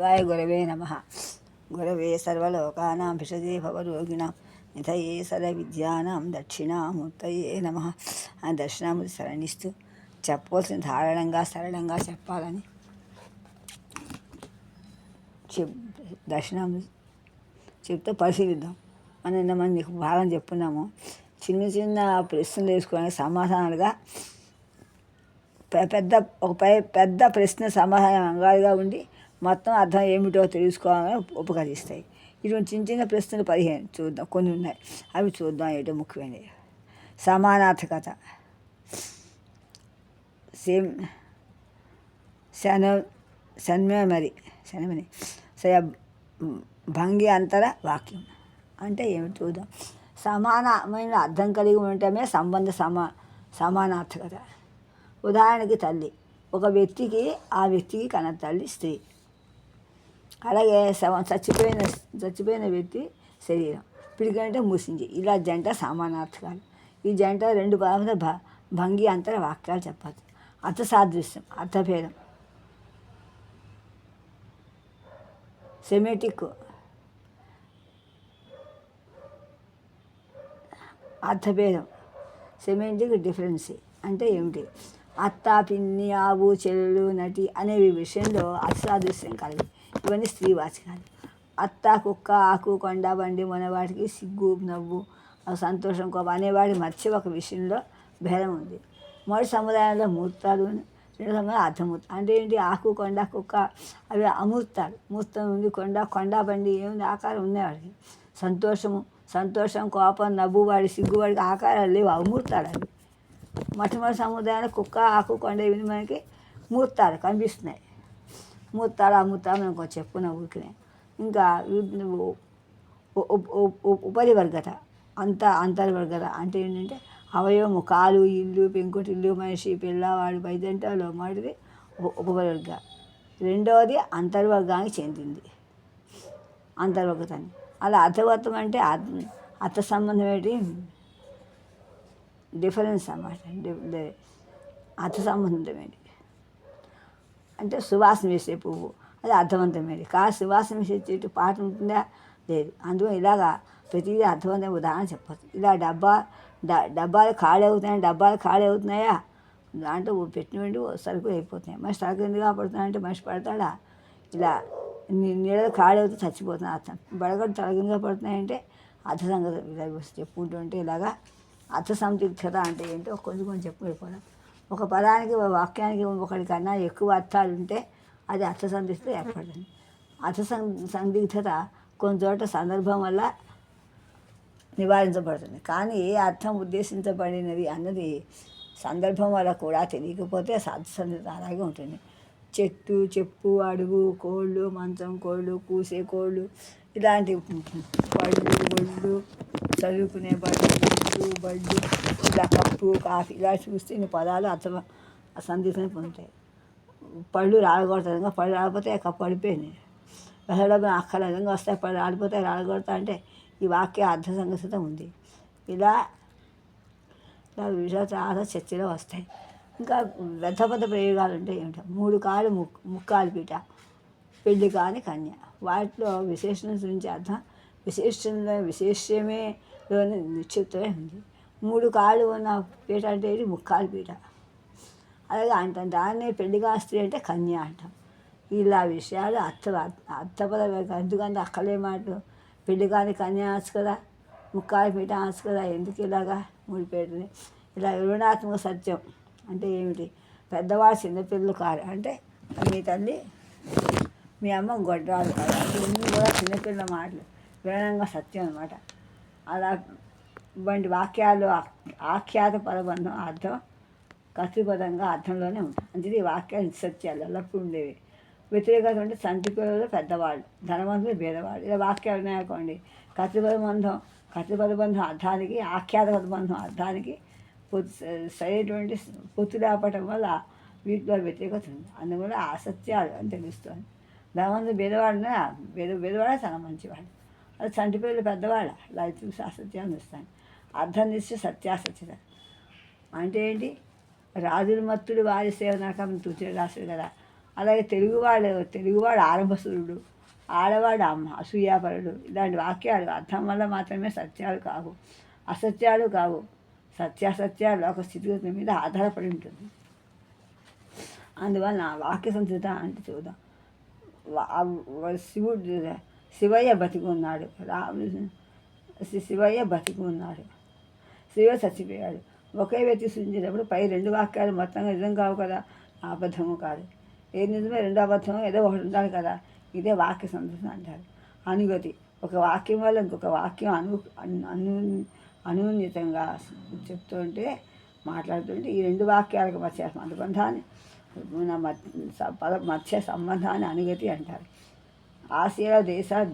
శివాయ గురవే నమ. గురవే సర్వలోకానాం భిషజే భవరోగిణాం నిధయే సర్వవిద్యానాం దక్షిణామూర్తయే నమ. అని దక్షిణామూర్తి శరణిస్తూ చెప్పవలసిన సరళంగా చెప్పాలని దక్షిణామూర్తి చెప్తే పరిశీలిద్దాం. మనం నీకు భాగం చెప్పున్నాము. చిన్న చిన్న ప్రశ్నలు వేసుకోవడానికి సమాధానాలుగా పెద్ద ప్రశ్న సమాధానంగా ఉండి మొత్తం అర్థం ఏమిటో తెలుసుకోవాలని ఉపకరిస్తాయి. ఇటువంటి చిన్న చిన్న ప్రశ్నలు 15 చూద్దాం. కొన్ని ఉన్నాయి, అవి చూద్దాం. ఏటో ముఖ్యమైనవి. సమానార్థకత, శనమని భంగి అంతర వాక్యం అంటే ఏమిటి చూద్దాం. సమానమైన అర్థం కలిగి ఉండటమే సమానార్థకత. ఉదాహరణకి తల్లి, ఒక వ్యక్తికి ఆ వ్యక్తికి కన్న తల్లి స్త్రీ. అలాగే చచ్చిపోయిన వ్యక్తి శరీరం, పిడికంటే మూసింది. ఇలా జంట సమానార్థకాలు. ఈ జంట 2 పదాల భంగి అంతర వాక్యాలు చెప్పచ్చు. అర్థ సాదృశ్యం, అర్థభేదం, సెమెటిక్, అర్థభేదం, సెమెటిక్ డిఫరెన్సీ అంటే ఏమిటి? అత్త, పిన్ని, ఆవు, చెల్లెలు, నటి అనేవి విషయంలో అర్థసాదృశ్యం కలిగి. ఇవన్నీ స్త్రీవాచకాలు. అత్త, కుక్క, ఆకు, కొండ, బండి మొనవాటికి సిగ్గు, నవ్వు, సంతోషం, కోపం అనేవాటి మధ్య ఒక విషయంలో భేదం ఉంది. మొదటి సముదాయంలో మూర్తాలు, రెండో సముదాయం అర్థమూర్తి. అంటే ఏంటి? ఆకు, కొండ, కుక్క అవి అమూర్తాలు. మూర్తం ఉంది. కొండ బండి ఏముంది? ఆకారం ఉన్నాయి వాడికి. సంతోషం, కోపం, నవ్వు, సిగ్గువాడికి ఆకారాలు లేవు, అమూర్తాలు అవి. మొట్టమొదటి సముదాయంలో కుక్క, ఆకు, కొండ ఇవి మనకి మూర్తాలు కనిపిస్తున్నాయి. మూర్తాలు అమూర్తాలు మనకు చెప్పుకున్న ఊరికినే. ఇంకా ఉపరివర్గత, అంతర్వర్గత అంటే ఏంటంటే అవయవము, కాలు, ఇల్లు, పెంకుటిల్లు, మనిషి, పిల్లవాడు, పైదంటలో మొదటిది ఉపవర్గ. రెండవది అంతర్వర్గానికి చెందింది, అంతర్వర్గతాన్ని. అలా అర్థవర్తం అంటే అర్థ సంబంధం ఏంటి? డిఫరెన్స్ అన్నమాట. అర్థ సంబంధమేంటి అంటే సువాసన వేసే పువ్వు, అది అర్థవంతమేది. సువాసన వేసే చెట్టు పాట ఉంటుందా? లేదు. అందులో ఇలాగా ప్రతిదీ అర్థవంతమైన ఉదాహరణ చెప్పచ్చు. ఇలా డబ్బాలు ఖాళీ అవుతున్నాయా? దాంట్లో పెట్టినటువంటి సరుకులు అయిపోతున్నాయి. మనిషి సరుకు ఎందుకు పడుతున్నాయంటే మనిషి పడతాడా? ఇలా నీళ్ళలో ఖాళీ అవుతూ చచ్చిపోతున్నా అర్థం. బడగడు తలగిందుగా పడుతున్నాయంటే అర్థ సంగతి ఇలా చెప్పుకుంటుంటే ఇలాగా అర్థ సందిగ్ధత అంటే ఏంటో కొంచెం చెప్పుకోవడం. ఒక పదానికి, వాక్యానికి ఒకటి కన్నా ఎక్కువ అర్థాలు ఉంటే అది అర్థ సందిగ్ధత ఏర్పడుతుంది. అర్థ సందిగ్ధత కొన్ని చోట్ల సందర్భం వల్ల నివారించబడుతుంది. కానీ ఏ అర్థం ఉద్దేశించబడినది అన్నది సందర్భం వల్ల కూడా తెలియకపోతే అర్థ సందిగ్ధత అలాగే ఉంటుంది. చెట్టు, చెప్పు, అడుగు, కోళ్ళు, మంచం, కోళ్ళు, కూసే కోళ్ళు, ఇలాంటి పళ్ళు, ఒళ్ళు, చదువుకునే బళ్ళు, ఇలా కప్పు, కాఫీ ఇలా చూస్తే ఇన్ని పదాలు సందిగ్ధం పొందుతాయి. పళ్ళు రాలగొడతా, పళ్ళు రాలిపోతే కప్పు పడిపోయింది. వెళ్ళడం అక్కల విధంగా వస్తాయి, పళ్ళు రాలిపోతే రాలగొడతా అంటే ఈ వాక్య అర్థ సంగత ఉంది. ఇలా విషయాలు చాలా చర్చలో వస్తాయి. ఇంకా పెద్ద ప్రయోగాలు అంటే ఏమిటో 3 కాళ్ళు ముక్కాలు పీట, పెళ్ళి కాని కన్య. వాటిలో విశేషణ గురించి అర్థం విశేష్యమేలోని నిశ్చితమే ఉంది. 3 కాళ్ళు ఉన్న పీట అంటే ఇది ముక్కాలు పీట. అలాగే అంటాం. దాన్నే పెళ్లిగా స్త్రీ అంటే కన్య అంటాం. ఇలా విషయాలు అర్థపద ఎందుకంటే అక్కలే మాటలు. పెళ్లి కాని కన్య అనొచ్చు కదా, ముక్కాలు పీట అనొచ్చు కదా, ఎందుకు ఇలాగా 3 పీటని? ఇలా వివరణాత్మక సత్యం అంటే ఏమిటి? పెద్దవాడు చిన్నపిల్లలు కాదు అంటే మీ తల్లి, మీ అమ్మ గొడ్రాలు కాదు అంటే ఇన్ని కూడా చిన్నపిల్లల మాటలు వివరణంగా సత్యం అన్నమాట. అలా వంటి వాక్యాలు ఆఖ్యాత పదబంధం అర్థం కర్తృపదంగా అర్థంలోనే ఉంటాయి. అంటే ఈ వాక్యాలు సత్యాలు ఎల్లప్పుడూ ఉండేవి. వ్యతిరేకత అంటే సంటి పిల్లలు పెద్దవాళ్ళు, ధనవంతులు భేదవాళ్ళు. ఇలా వాక్యాలు ఉన్నాయనుకోండి. కర్తృపదబంధం అర్థానికి, ఆఖ్యాత పదబంధం అర్థానికి సరైనటువంటి పొత్తు లేపటం వల్ల వీటిలో వ్యతిరేకత ఉంది. అందువల్ల అసత్యాలు అని తెలుస్తుంది. ధనవంతులు భేదవాడే చాలా మంచివాడు, అది చంటి పిల్లలు పెద్దవాళ్ళ ఇలా చూసి అసత్యాన్ని ఇస్తాను. అర్థం తీసి సత్యాసత్యత అంటే ఏంటి? రాజుల మత్తుడు వారి సేవ నరకం తూచి రాశారు కదా, అలాగే తెలుగువాడు ఆరంభసురుడు, ఆడవాడు అసూయాపరుడు, ఇలాంటి వాక్యాలు అర్థం వల్ల మాత్రమే సత్యాలు కావు, అసత్యాలు కావు. సత్యాసత్యాలు ఒక స్థితిగతుల మీద ఆధారపడి ఉంటుంది. అందువల్ల వాక్య సంస్కృత అంటే చూద్దాం. శివయ్య బతికి ఉన్నాడు, శివయ్య బతికి ఉన్నాడు, శివ చచ్చిపోయాడు. ఒకే వ్యక్తి సృష్టించేటప్పుడు పై రెండు వాక్యాలు మొత్తంగా నిజం కావు కదా, అబద్ధము కాదు. ఏది నిజమే రెండో అబద్ధము ఏదో ఒకటి ఉండాలి కదా. ఇదే వాక్య సంస్కృతి అంటారు. అనుగతి, ఒక వాక్యం వల్ల ఇంకొక వాక్యం అనున్నితంగా చెప్తుంటే మాట్లాడుతుంటే ఈ రెండు వాక్యాలకు మధ్య అనుబంధాన్ని మధ్య సంబంధాన్ని అనుగతి అంటారు. ఆసియా దేశాలు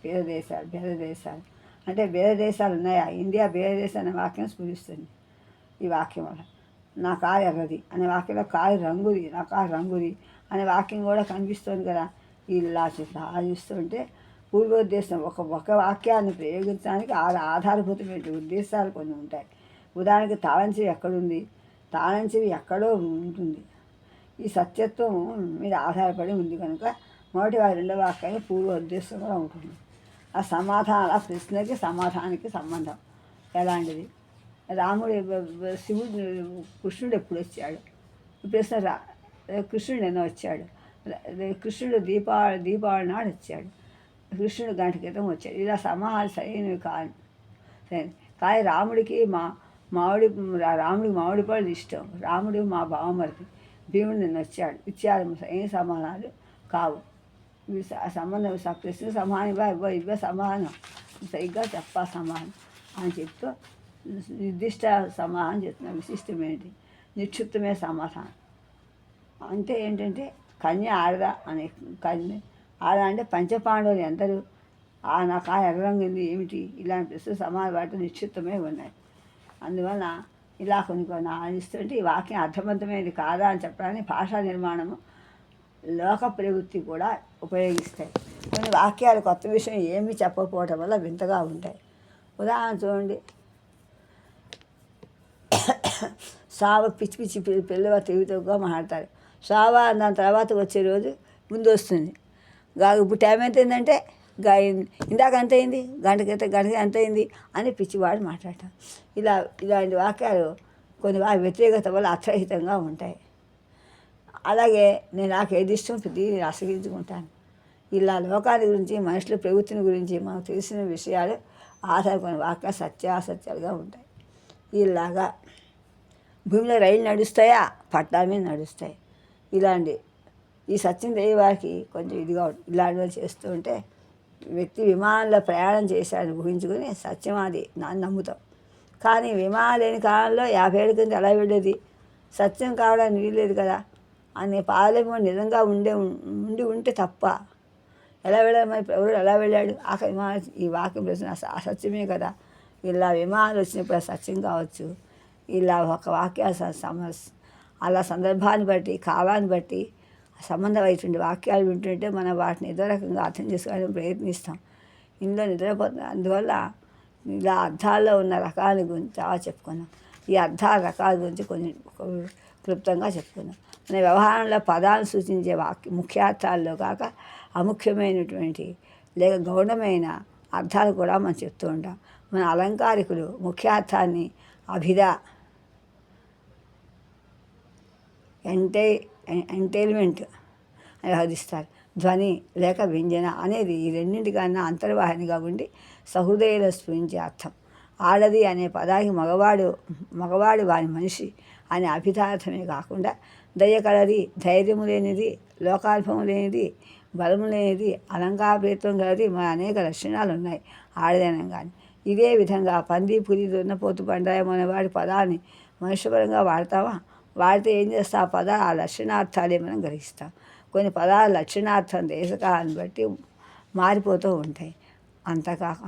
భేద దేశాలు అంటే భేద దేశాలు ఉన్నాయా? ఇండియా భేద దేశం అనే వాక్యం స్ఫురిస్తుంది ఈ వాక్యం వల్ల. నా కారు ఎర్రది అనే వాక్యంలో కారు రంగుది, నా కారు రంగుది అనే వాక్యం కూడా కనిపిస్తుంది కదా. ఇలా ఆలోచిస్తుంటే పూర్వోద్దేశం ఒక వాక్యాన్ని ప్రయోగించడానికి ఆధారభూతమైన ఉద్దేశాలు కొన్ని ఉంటాయి. ఉదాహరణకి తాళంచెవి ఎక్కడుంది, తాళంచెవి ఎక్కడో ఉంటుంది. ఈ సత్యత్వం మీద ఆధారపడి ఉంది కనుక మొదటి రెండో వాక్యానికి పూర్వ ఉద్దేశం కూడా ఉంటుంది. ఆ ప్రశ్నకి సమాధానానికి సంబంధం ఎలాంటిది? కృష్ణుడు ఎప్పుడు వచ్చాడు? ఈ ప్రశ్న కృష్ణుడు ఎన్నో వచ్చాడు? కృష్ణుడు దీపావళి నాడు వచ్చాడు, కృష్ణుడు గంట క్రితం వచ్చాడు. ఇలా సమాధానం సరైనవి కాదు. కానీ రాముడికి మామిడి పళ్ళు ఇష్టం, రాముడు మా బావమరిది, భీముడు నిన్న వచ్చాడు, ఇచ్చారు. సరైన సమాధానాలు కావు. ఇవి సంబంధం ప్రశ్న సమాధానం ఇవే సమాధానం, సరిగ్గా సమాధానం అని చెప్తూ నిర్దిష్ట సమాధానం చెప్తున్నాం. విశిష్టం ఏంటి? నిక్షిప్తమే సమాధానం అంటే ఏంటంటే కన్య ఆడదా అనే ఆడ అంటే పంచపాండవులు ఎందరు, నా కాయ ఎర్రంగింది ఏమిటి, ఇలాంటి ప్రశ్న సమాధానం వాటి నిశ్చితమే ఉన్నాయి. అందువల్ల ఇలా కొన్ని ఆలోచిస్తుంటే ఈ వాక్యం అర్థవంతమైనది కాదా అని చెప్పడానికి భాషా నిర్మాణము, లోక ప్రవృత్తి కూడా ఉపయోగిస్తాయి. కొన్ని వాక్యాలు కొత్త విషయం ఏమీ చెప్పకపోవటం వల్ల వింతగా ఉంటాయి. ఉదాహరణ చూడండి, సావ పిచ్చి పిల్లగా తిరుగుతూగా మాట్లాడతారు. సావా దాని తర్వాత వచ్చే రోజు ముందు వస్తుంది. ఇప్పుడు టైం ఎంత అయిందంటే ఇందాక ఎంత అయింది, గంటకి ఎంత అయింది అని పిచ్చివాడు మాట్లాడటం. ఇలాంటి వాక్యాలు కొన్ని వ్యతిరేకత వల్ల అర్థరహితంగా ఉంటాయి. అలాగే నాకు ఏది ఇష్టం దీన్ని ఆశ్రయించుకుంటాను. ఇలా లోకాల గురించి, మనుషుల ప్రవృత్తిని గురించి మనకు తెలిసిన విషయాలు ఆధారపడిన వాక్యాలు సత్యాసత్యాలుగా ఉంటాయి. ఇలాగా భూమిలో రైలు నడుస్తాయా, పట్టాల మీద నడుస్తాయి. ఈ సత్యం తెలియవారికి కొంచెం ఇదిగా ఇలాంటివి చేస్తూ ఉంటే వ్యక్తి విమానంలో ప్రయాణం చేశాడని ఊహించుకొని సత్యం అది నమ్ముతాం. కానీ విమానం లేని కాలంలో 50 ఏళ్ళ కింద ఎలా వెళ్ళేది, సత్యం కావడానికి వీల్లేదు కదా అని పాదలేమో నిజంగా ఉంటే తప్ప ఎలా వెళ్ళాడు? మరి ఎవరు ఎలా వెళ్ళాడు? ఈ వాక్యం ప్రశ్న అసత్యమే కదా. ఇలా విమానాలు వచ్చినప్పుడు సత్యం కావచ్చు. ఇలా ఒక వాక్య అలా సందర్భాన్ని బట్టి, కాలాన్ని బట్టి సంబంధమైనటువంటి వాక్యాలు వింటుంటే మనం వాటిని ఏదో రకంగా అర్థం చేసుకోవడానికి ప్రయత్నిస్తాం. ఇందులో నిద్రపోతుంది. అందువల్ల ఇలా అర్థాల్లో ఉన్న రకాల గురించి చాలా చెప్పుకున్నాం. ఈ అర్థాల రకాల గురించి కొన్ని క్లుప్తంగా చెప్పుకున్నాం. మన వ్యవహారంలో పదాలను సూచించే ముఖ్యార్థాల్లో కాక అముఖ్యమైనటువంటి లేక గౌణమైన అర్థాలు కూడా మనం చెప్తూ ఉంటాం. మన అలంకారికులు ముఖ్యార్థాన్ని అభిధ, ఎంటైల్మెంట్ అని వ్యవహరిస్తారు. ధ్వని లేక వ్యంజన అనేది ఈ రెండింటికన్నా అంతర్వాహినిగా ఉండి సహృదయంలో స్ఫురించే అర్థం. ఆడది అనే పదానికి మగవాడు వారి మనిషి అనే అభితార్థమే కాకుండా దయ కలది, ధైర్యము లేనిది, లోకాల్పము లేనిది, బలము లేనిది, అలంకారప్రీతం కలది, మన అనేక లక్షణాలు ఉన్నాయి ఆడదనంగానే. ఇదే విధంగా పంది, పులి, దున్నపోతు, బండాయం అనేవాడి పదాన్ని మనుష్యపరంగా వాడతావా? వాడితే ఏం చేస్తా? ఆ లక్షణార్థాలే మనం గ్రహిస్తాం. కొన్ని పదాల లక్షణార్థం దేశకాలాన్ని బట్టి మారిపోతూ ఉంటాయి.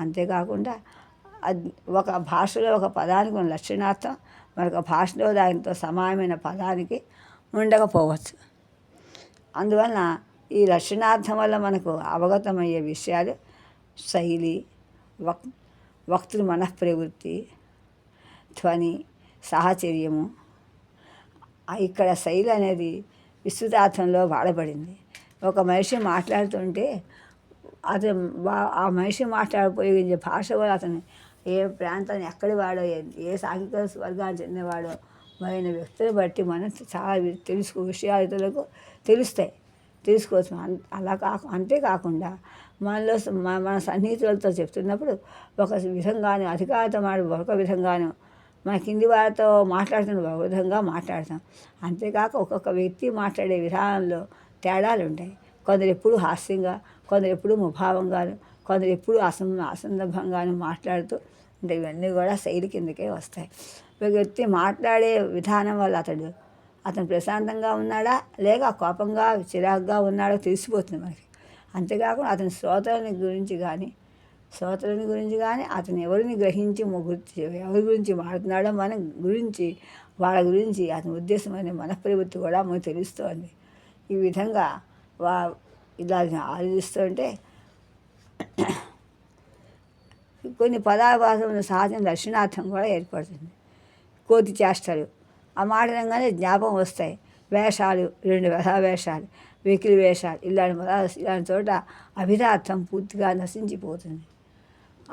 అంతేకాకుండా ఒక భాషలో ఒక పదానికి ఉన్న లక్షణార్థం మరొక భాషలో దానితో సమానమైన పదానికి ఉండకపోవచ్చు. అందువలన ఈ లక్షణార్థం వల్ల మనకు అవగతమయ్యే విషయాలు శైలి, వక్తృ మనఃప్రవృత్తి, ధ్వని, సాహచర్యము. ఇక్కడ శైలి అనేది విస్తృతార్థంలో వాడబడింది. ఒక మనిషి మాట్లాడుతుంటే అతను ఆ మనిషి ఉపయోగించే భాష కూడా అతను ఏ ప్రాంతాన్ని ఎక్కడి వాడో ఏ సాంఘిక వర్గానికి చెందినవాడో మొదలైన వ్యక్తులు బట్టి మనం చాలా విషయాలు ఇతరులకు తెలుసుకోవచ్చు. అంతేకాకుండా మనలో మన సన్నిహితులతో చెప్తున్నప్పుడు ఒక విధంగాను, అధికారితో ఒక విధంగాను, మన కింది వారితో మాట్లాడుతున్న ఒక విధంగా మాట్లాడతాం. అంతేకాక ఒక్కొక్క వ్యక్తి మాట్లాడే విధానంలో తేడాలు ఉంటాయి. కొందరు ఎప్పుడు హాస్యంగా, కొందరు ఎప్పుడు ముభావంగాను, కొందరు ఎప్పుడు అసందర్భంగాను మాట్లాడుతూ అంటే ఇవన్నీ కూడా శైలి కిందకే వస్తాయి. ఒక వ్యక్తి మాట్లాడే విధానం వల్ల అతను ప్రశాంతంగా ఉన్నాడా లేక కోపంగా చిరాకుగా ఉన్నాడో తెలిసిపోతుంది మనకి. అంతేకాకుండా అతని శ్రోతలని గురించి కానీ అతను ఎవరిని గ్రహించి ఎవరి గురించి మాట్లాడుతున్నాడో వాళ్ళ గురించి అతని ఉద్దేశమైన మనఃప్రవృత్తి కూడా మనకు తెలుస్తోంది. ఈ విధంగా ఇలా ఆలోచిస్తుంటే కొన్ని పదాభాషల సహజం దర్శనార్థం కూడా ఏర్పడుతుంది. కోతి చేష్టలు ఆ మాట అనగానే జ్ఞాపకం వస్తాయి. వేషాలు, 2 వేషాలు, వెకిలి వేషాలు, ఇలాంటి చోట అభిధార్థం పూర్తిగా నశించిపోతుంది.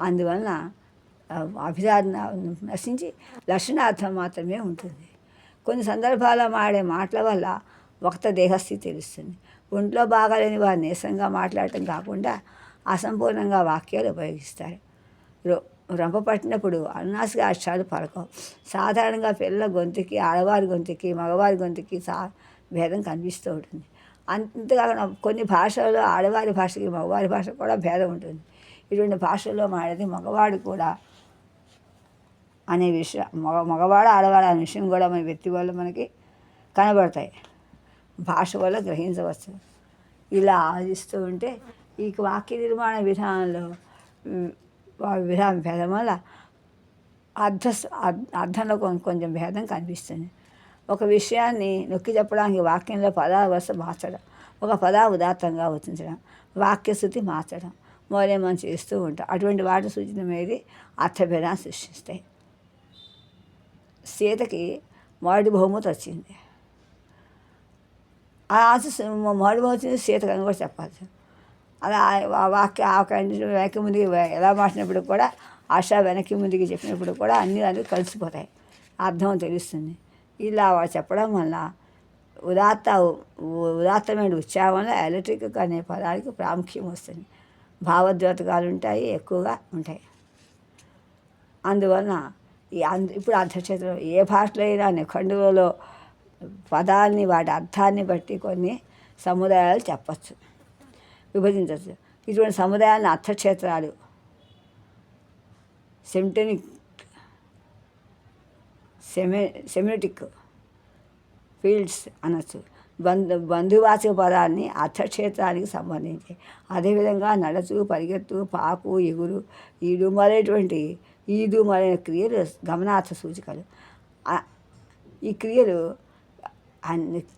అందువలన అభిధారణ నశించి లక్షణార్థం మాత్రమే ఉంటుంది. కొన్ని సందర్భాల్లో మాడే మాటల వల్ల వక్త దేహస్థితి తెలుస్తుంది. ఒంట్లో బాగాలేని వారు నీరసంగా మాట్లాడటం కాకుండా అసంపూర్ణంగా వాక్యాలు ఉపయోగిస్తారు. రంప పట్టినప్పుడు అనునాసిక అక్షరాలు పలకవు. సాధారణంగా పిల్లల గొంతుకి, ఆడవారి గొంతుకి, మగవారి గొంతుకి భేదం కనిపిస్తూ ఉంటుంది. అంతేకాకుండా కొన్ని భాషల్లో ఆడవారి భాషకి మగవారి భాష కూడా భేదం ఉంటుంది. ఇటువంటి భాషల్లో మాడేది మగవాడు కూడా అనే విషయం, మగవాడు ఆడవాడు అనే విషయం కూడా మన వ్యక్తి వల్ల మనకి కనబడతాయి, భాష వల్ల గ్రహించవచ్చు. ఇలా ఆలోచిస్తూ ఉంటే ఈ వాక్య నిర్మాణ విధానంలో భేదం వల్ల అర్థంలో కొంచెం భేదం కనిపిస్తుంది. ఒక విషయాన్ని నొక్కి చెప్పడానికి వాక్యంలో పదాల వరుస మార్చడం, ఒక పద ఉదాత్తంగా వర్తించడం, వాక్యశృతి మార్చడం మొదలై మనం చేస్తూ ఉంటాం. అటువంటి వాటి సూచనమేది అర్థభేదాన్ని సృష్టిస్తాయి. సీతకి మొదటి బహుమతి వచ్చింది. ఆ మొదటి బహుమతి సీతకు అని కూడా చెప్పాలి. అలా ఆ వాక్య వెనక్కి ముందుకి ఎలా మార్చినప్పుడు కూడా ఆశ వెనక్కి ముందుకి చెప్పినప్పుడు కూడా అన్నీ కలిసిపోతాయి, అర్థం తెలుస్తుంది. ఇలా చెప్పడం వల్ల ఉదాత్తమైన ఉచ్చారణ వల్ల ఎలక్ట్రిక్ అనే పదానికి ప్రాముఖ్యం వస్తుంది. భావద్యోతకాలు ఎక్కువగా ఉంటాయి. అందువలన ఇప్పుడు అర్థక్షేత్రం ఏ భాషలో అయినా నిఖండులలో పదాలని వాటి అర్థాన్ని బట్టి కొన్ని సముదాయాలు చెప్పచ్చు, విభజించవచ్చు. ఇటువంటి సముదాయాలను అర్థక్షేత్రాలు, సెమిటిక్ ఫీల్డ్స్ అనొచ్చు. బంధువాచక పదాన్ని అర్థక్షేత్రానికి సంబంధించి, అదేవిధంగా నడచు, పరిగెత్తు, పాకు, ఎగురు, ఈడు మొదలైన క్రియలు గమనార్థ సూచికలు. ఈ క్రియలు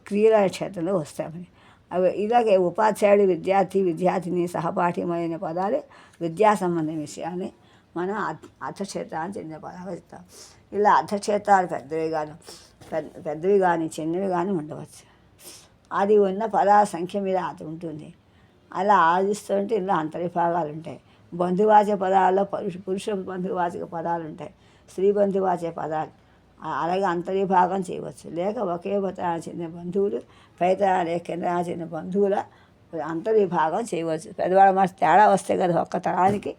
క్రియల క్షేత్రంలో వస్తాయి. అవి ఇలాగే ఉపాధ్యాయుడు, విద్యార్థిని, సహపాఠి మొదలైన పదాలు విద్యా సంబంధం విషయాన్ని మనం అర్థక్షేత్రానికి చెందిన పదాలు చెప్తాం. ఇలా అర్థక్షేత్రాలు పెద్దవి కానీ చిన్నవి కానీ ఉండవచ్చు. అది ఉన్న పదాల సంఖ్య మీద అది ఉంటుంది. అలా ఆలోచిస్తుంటే ఇందులో అంతర్విభాగాలు ఉంటాయి. బంధువాచక పదాల్లో పురుష బంధువాచక పదాలు ఉంటాయి, స్త్రీ బంధువాచక పదాలు. అలాగే అంతర్విభాగం చేయవచ్చు. లేక ఒకే తరానికి చెందిన బంధువులు, పై తరానికి కింద చెందిన బంధువుల అంతర్విభాగం చేయవచ్చు. పెద్దవాళ్ళ మాట తేడా వస్తాయి కదా, ఒక్క తరానికి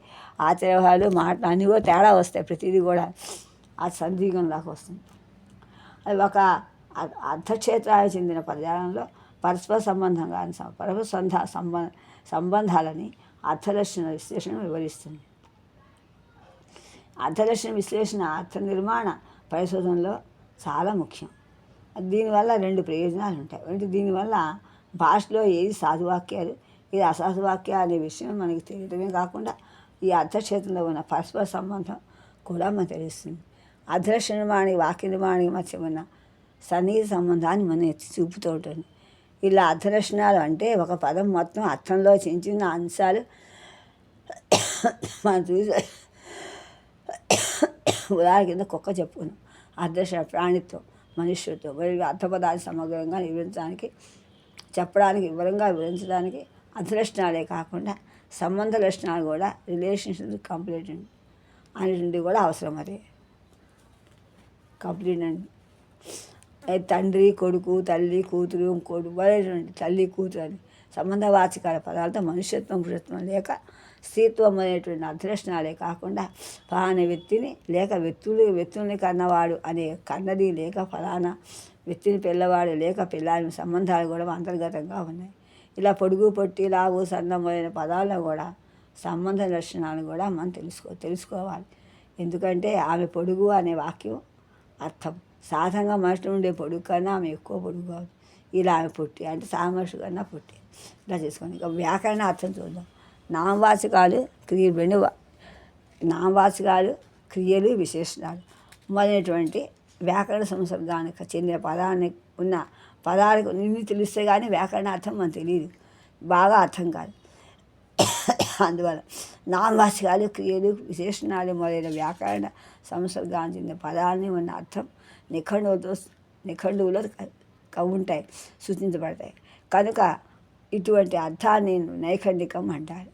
ఆచార్యాలు మాటలు అన్నీ కూడా తేడా వస్తాయి. ప్రతిదీ కూడా అది సందిగ్ధంలాగా వస్తుంది. అది ఒక అర్థక్షేత్రానికి చెందిన పదజాలంలో పరస్పర సంబంధాలని అర్థలక్షణ విశ్లేషణ వివరిస్తుంది. అర్థలక్షణ విశ్లేషణ అర్థ నిర్మాణ పరిశోధనలో చాలా ముఖ్యం. దీనివల్ల 2 ప్రయోజనాలు ఉంటాయి. అంటే దీనివల్ల భాషలో ఏది సాధువాక్యాలు, ఇది అసాధువాక్యాలు అనే విషయం మనకి తెలియడమే కాకుండా ఈ అర్థక్షేత్రంలో ఉన్న పరస్పర సంబంధం కూడా మనకు తెలుస్తుంది. అర్థలక్షణ నిర్మాణి వాక్య నిర్మాణానికి మధ్య ఉన్న సన్నిహిత సంబంధాన్ని మనం ఎత్తి చూపుతూ ఉంటుంది. ఇలా అర్థలక్షణాలు అంటే ఒక పదం మొత్తం అర్థంలో చిన్న చిన్న అంశాలు మనం చూసి ఉదాహరణ కింద కుక్క చెప్పుకున్నాం. అర్థలక్షణ ప్రాణిత్వం, మనుష్యత్వం మరియు అర్థపదాన్ని సమగ్రంగా నిర్వహించడానికి చెప్పడానికి వివరంగా వివరించడానికి అర్థలక్షణాలే కాకుండా సంబంధ లక్షణాలు కూడా రిలేషన్షిప్ కంప్లీట్ అనేటువంటివి కూడా అవసరం. అది కంప్లీట్ అండి. తండ్రి కొడుకు, తల్లి కూతురు, ఇంకోటి అనేటువంటి తల్లి కూతురు అని సంబంధవాచకాల పదాలతో మనుష్యత్వం పురుషత్వం లేక స్త్రీత్వం అనేటువంటి అర్థలక్షణాలే కాకుండా ఫలానా వ్యక్తిని లేక వ్యక్తుల్ని కన్నవాడు అనే కన్నది లేక ఫలానా వ్యక్తిని పిల్లవాడు లేక పిల్లాని సంబంధాలు కూడా అంతర్గతంగా ఉన్నాయి. ఇలా పొడుగు పొట్టి లావు సన్నమైన పదాల్లో కూడా సంబంధ లక్షణాలు కూడా మనం తెలుసుకోవాలి. ఎందుకంటే ఆమె పొడుగు అనే వాక్యం అర్థం సాధారణంగా మనిషి ఉండే పొడుగు కన్నా ఆమె ఎక్కువ పొడుగు కాదు. ఇలా ఆమె పొట్టి అంటే సామర్షి కన్నా పొట్టి. ఇలా చేసుకోండి. ఇక వ్యాకరణ అర్థం చూద్దాం. నామవాచకాలు క్రియలు నామవాచకాలు క్రియలు విశేషణాలు మొదలైనటువంటి వ్యాకరణ సంసర్గానికి చెందిన పదాన్ని ఉన్న పదాలకు నిన్ను తెలిస్తే కానీ వ్యాకరణ అర్థం మనకు తెలియదు, బాగా అర్థం కాదు. అందువల్ల నామవాచకాలు క్రియలు విశేషణాలు మొదలైన వ్యాకరణ సంసర్గానికి చెందిన పదాలని ఉన్న అర్థం నిఘంటువులో ఉంటాయి, సూచించబడతాయి. కనుక ఇటువంటి అర్థాన్ని నైఖండికం అంటారు.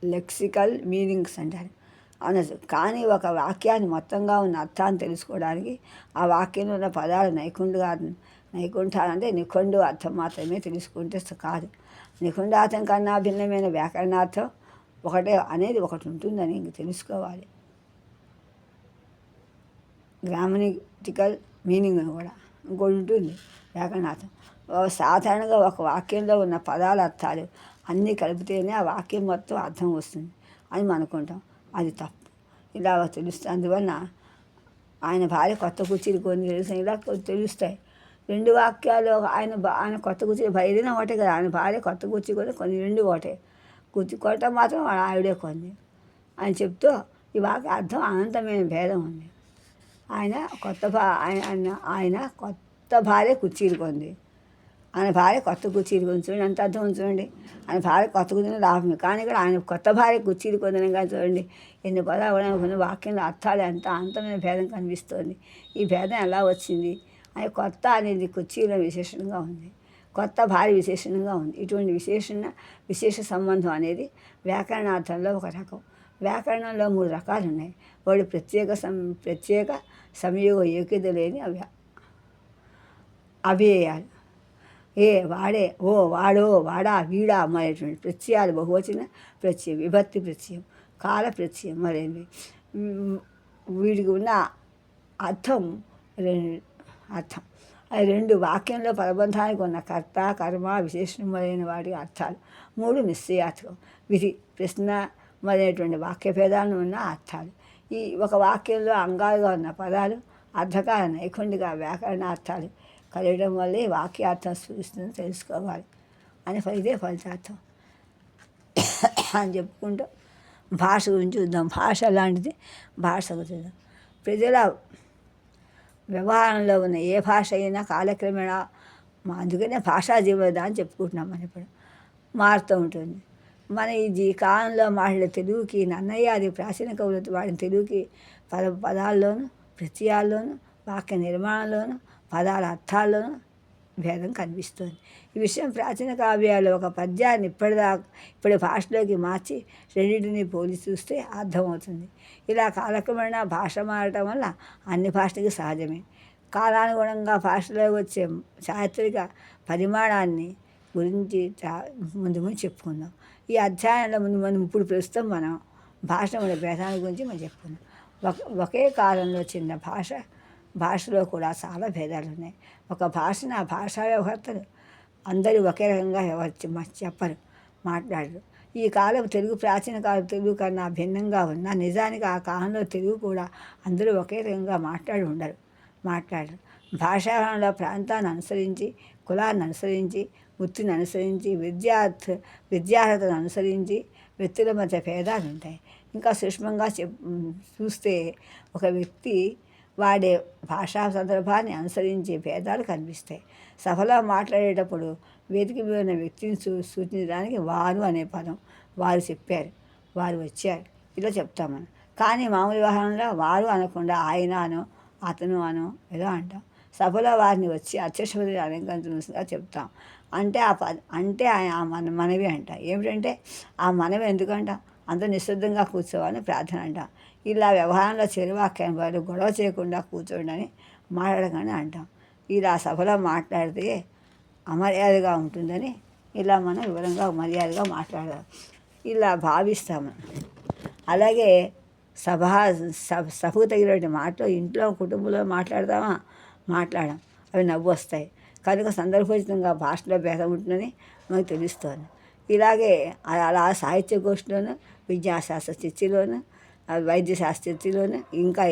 లెక్సికల్ మీనింగ్స్ అంటారు అనొచ్చు. కానీ ఒక వాక్యాన్ని మొత్తంగా ఉన్న అర్థాన్ని తెలుసుకోవడానికి ఆ వాక్యంలో ఉన్న పదాలు నైకుంఠాలంటే నిఖండు అర్థం మాత్రమే తెలుసుకుంటే కాదు. నిఖండార్థం కన్నా భిన్నమైన వ్యాకరణార్థం ఒకటి ఉంటుందని ఇంక తెలుసుకోవాలి. గ్రామటికల్ మీనింగ్ కూడా ఇంకోటి ఉంటుంది వ్యాకరణార్థం. సాధారణంగా ఒక వాక్యంలో ఉన్న పదాల అర్థాలు అన్నీ కలిపితేనే ఆ వాక్యం మొత్తం అర్థం వస్తుంది అని మనం అనుకుంటాం. అది తప్పు. ఇలా తెలుస్తుంది. అందువల్ల ఆయన భార్య కొత్త కుర్చీలు కొన్ని తెలుస్తాయి, ఇలా తెలుస్తాయి. రెండు వాక్యాలు ఆయన కొత్త కుర్చీలు ఏదైనా ఒకటే కదా. ఆయన భార్య కొత్త కుర్చీ కొన్ని రెండు ఒకటే. కుర్చీ కొట్టడం మాత్రం ఆవిడే కొంది అని చెప్తూ ఈ వాక్య అర్థం అనంతమైన భేదం ఉంది. ఆయన కొత్త భార్య కుర్చీలు కొంది, ఆయన భార్య కొత్త కుర్చీలు కొని చూడండి, అంత అర్థం చూడండి. ఆయన భార్య కొత్త కుర్చీలు లాభమే. కానీ ఇక్కడ ఆయన కొత్త భార్య కుర్చీలు కొందనం కానీ చూడండి ఎన్ని పదాలు కొన్ని వాక్యంలో అర్థాలు అంతమైన భేదం కనిపిస్తుంది. ఈ భేదం ఎలా వచ్చింది? ఆయన కొత్త అనేది కుర్చీలో విశేషణంగా ఉంది, కొత్త భార్య విశేషణంగా ఉంది. ఇటువంటి విశేష సంబంధం అనేది వ్యాకరణార్థంలో ఒక రకం. వ్యాకరణంలో 3 రకాలు ఉన్నాయి. వాడు ప్రత్యేక సంయోగ ఏకత లేని అవ్యయాలు. వాడే, ఓ వాడో, వాడా, వీడా అనేటువంటి ప్రత్యయాలు బహువచన ప్రత్యయం, విభక్తి ప్రత్యయం, కాల ప్రత్యయం మరేమి వీడికి ఉన్న అర్థం అది 2 వాక్యంలో పదబంధానికి ఉన్న కర్త కర్మ విశేషణం మొదలైన వాటి అర్థాలు. 3 నిశ్చయార్థకం విధి ప్రశ్న మొదలైనటువంటి వాక్యభేదాలను ఉన్న అర్థాలు. ఈ ఒక వాక్యంలో అంగాలుగా ఉన్న పదాలు అర్థకాల నైఖండిక వ్యాకరణార్థాలు కలియడం వల్లే వాక్యార్థం సూచిస్తుందని తెలుసుకోవాలి అని ఇదే ఫలితార్థం అని చెప్పుకుంటూ భాష గురించి చూద్దాం. భాష లాంటిది, భాష చూద్దాం. ప్రజల వ్యవహారంలో ఉన్న ఏ భాష అయినా కాలక్రమేణా అందుకనే భాషా జీవన అని చెప్పుకుంటున్నాం. మనం ఇప్పుడు మారుతూ ఉంటుంది. మన ఈ కాలంలో మాట్లాడే తెలుగుకి నన్నయ్య అది ప్రాచీన కవులతో వాడిన తెలుగుకి పదాల్లోనూ ప్రత్యయాల్లోనూ వాక్య నిర్మాణంలోనూ పదాల అర్థాల్లోనూ భేదం కనిపిస్తుంది. ఈ విషయం ప్రాచీన కావ్యాలు ఒక పద్యాన్ని ఇప్పటి భాషలోకి మార్చి రెండింటిని పోలి చూస్తే అర్థమవుతుంది. ఇలా కాలక్రమేణా భాష మారటం వల్ల అన్ని భాషలకి సహజమే. కాలానుగుణంగా భాషలో వచ్చే చారిత్రక పరిమాణాన్ని గురించి ముందు చెప్పుకుందాం. ఈ అధ్యాయంలో మనం ప్రస్తుతం భాష ఉండే భేదాల గురించి మనం చెప్పుకుందాం. ఒకే కాలంలో చిన్న భాషలో కూడా చాలా భేదాలు ఉన్నాయి. ఒక భాషను ఆ భాషా వ్యవహర్తలు అందరూ ఒకే రకంగా చెప్పరు, మాట్లాడరు. ఈ కాలం తెలుగు ప్రాచీన కాలం తెలుగు కన్నా భిన్నంగా ఉన్నా నిజానికి ఆ కాలంలో తెలుగు కూడా అందరూ ఒకే రకంగా మాట్లాడరు. భాషాలో ప్రాంతాన్ని అనుసరించి, కులాన్ని అనుసరించి, వృత్తిని అనుసరించి, విద్యార్హతను అనుసరించి వ్యక్తుల మధ్య భేదాలు ఉంటాయి. ఇంకా సూక్ష్మంగా చూస్తే ఒక వ్యక్తి వాడే భాషా సందర్భాన్ని అనుసరించి భేదాలు కనిపిస్తాయి. సభలో మాట్లాడేటప్పుడు వేదిక మీద ఉన్న వ్యక్తిని సూచించడానికి వారు అనే పదం, వారు చెప్పారు, వారు వచ్చారు ఇలా చెప్తాం మనం. కానీ మామూలు వ్యవహారంలో వారు అనకుండా ఆయన అనో అతను అను ఏదో అంటాం. సభలో వారిని వచ్చి అధ్యక్ష పదవి అలంకరించగా చెప్తాం. అంటే అంటే ఆ మనవి అంట. ఏమిటంటే ఆ మనవి ఎందుకంట, అంత నిశ్శబ్దంగా కూర్చోవాలని ప్రార్థన అంట. ఇలా వ్యవహారంలో చెరువాక్యాన్ని వారు గొడవ చేయకుండా కూర్చోండి మాట్లాడగానే అంటాం. ఇలా సభలో మాట్లాడితే అమర్యాదగా ఉంటుందని ఇలా మనం వివరంగా మర్యాదగా మాట్లాడాలి, ఇలా భావిస్తాము. అలాగే సభకు తగినటువంటి మాటలు ఇంట్లో కుటుంబంలో మాట్లాడడం అవి నవ్వు వస్తాయి. కనుక సందర్భోచితంగా భాషలో భేదం ఉంటుందని మనకు తెలుస్తోంది. ఇలాగే అలా సాహిత్య గోష్ఠిలోను, విద్యాశాస్త్ర చర్చలోను, వైద్యశాస్త్ర చర్చలోను, ఇంకా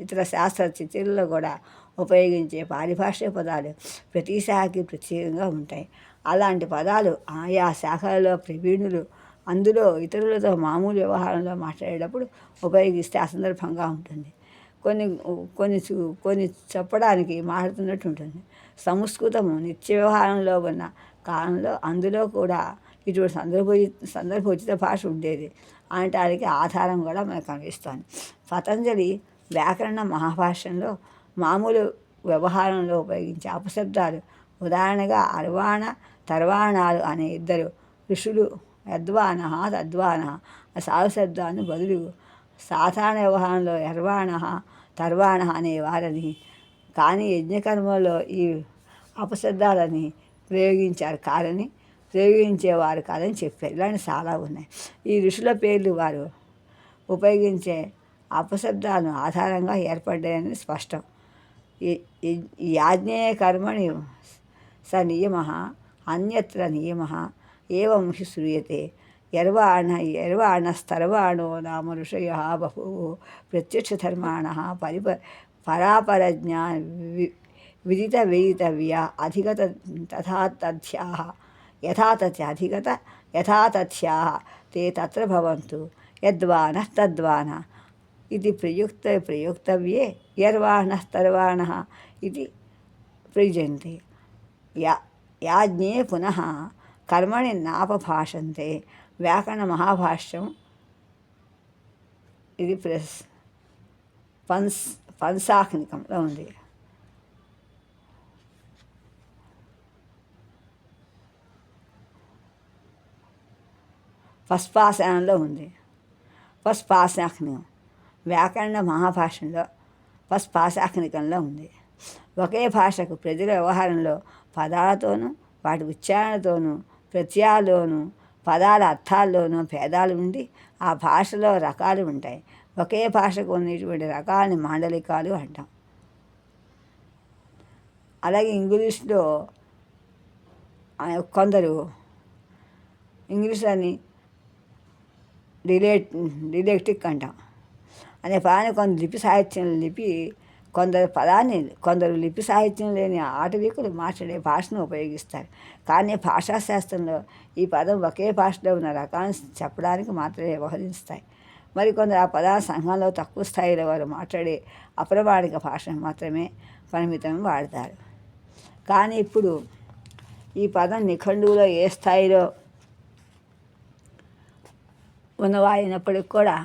ఇతర శాస్త్ర చర్చలలో కూడా ఉపయోగించే పారిభాషిక పదాలు ప్రతి శాఖకి ప్రత్యేకంగా ఉంటాయి. అలాంటి పదాలు ఆయా శాఖలలో ప్రవీణులు అందులో ఇతరులతో మామూలు వ్యవహారంలో మాట్లాడేటప్పుడు ఉపయోగిస్తే అసందర్భంగా ఉంటుంది. కొన్ని చెప్పడానికి మాట్లాడుతున్నట్టు ఉంటుంది. సంస్కృతము నిత్య వ్యవహారంలో ఉన్న కాలంలో అందులో కూడా ఇటువంటి సందర్భోచిత భాష ఉండేది అనటానికి ఆధారం కూడా మనకు కనిపిస్తుంది. పతంజలి వ్యాకరణ మహాభాష్యంలో మామూలు వ్యవహారంలో ఉపయోగించే అపశబ్దాలు, ఉదాహరణగా అర్వాణ తర్వాణాలు అనే ఇద్దరు ఋషులు యద్వాన తద్వాన సాగు శబ్దాన్ని బదులు సాధారణ వ్యవహారంలో యర్వాణ తర్వాణ అనేవారని, కానీ యజ్ఞకర్మలో ఈ అపశబ్దాలని ప్రయోగించేవారు కాదని చెప్పారు. ఇలాంటి చాలా ఉన్నాయి. ఈ ఋషుల పేర్లు వారు ఉపయోగించే అపశబ్దాలను ఆధారంగా ఏర్పడ్డాయని స్పష్టం. యాజ్ఞేయ కర్మణి స నియమ అన్యత్ర నియమ ఏవం శ్రూయతే యర్వాణస్తర్వాణో నామ ఋషయ బహువు ప్రత్యక్షధర్మాణ పరాపరజ్ఞా విదిత వేదితవ్య అధిగత తథాతథ్యాః అధిగత యథాతథ్యాః తే తత్ర భవంతు యద్వానః తద్వానః ఇది ప్రయుక్తవ్యే యర్వాణస్తర్వాణః ఇది ప్రయుజ్యంతే. యాజ్ఞే పునః కర్మణి నాపభాషంతే. వ్యాకరణ మహాభాష్యం ఇది పంసాఖ్నికంలో ఉంది. పస్పాసనంలో ఉంది. పస్పాశాఖ్నికం వ్యాకరణ మహాభాష్యంలో పస్పాశాఖ్నికంలో ఉంది. ఒకే భాషకు ప్రజల వ్యవహారంలో పదాలతోనూ వాటి ఉచ్చారణతోనూ ప్రత్యయాల్లోనూ పదాల అర్థాల్లోనూ భేదాలు ఉండి ఆ భాషలో రకాలు ఉంటాయి. ఒకే భాషకు ఉన్నటువంటి రకాలని మాండలికాలు అంటాం. అలాగే ఇంగ్లీష్లో కొందరు ఇంగ్లీష్ అని డిలెక్టిక్ అంటాం అనే పదాన్ని కొందరు లిపి సాహిత్యం లేని ఆటవికులు మాట్లాడే భాషను ఉపయోగిస్తారు. కానీ భాషాశాస్త్రంలో ఈ పదం ఒకే భాషలో ఉన్న రకాలను చెప్పడానికి మాత్రమే వ్యవహరిస్తాయి. మరికొందరు ఆ పదాల సంఘంలో తక్కువ స్థాయిలో వారు మాట్లాడే అప్రమాణిక భాషను మాత్రమే పరిమితం వాడతారు. కానీ ఇప్పుడు ఈ పదం నిఘంటువులో ఏ స్థాయిలో ఉన్నవారైనప్పటికి కూడా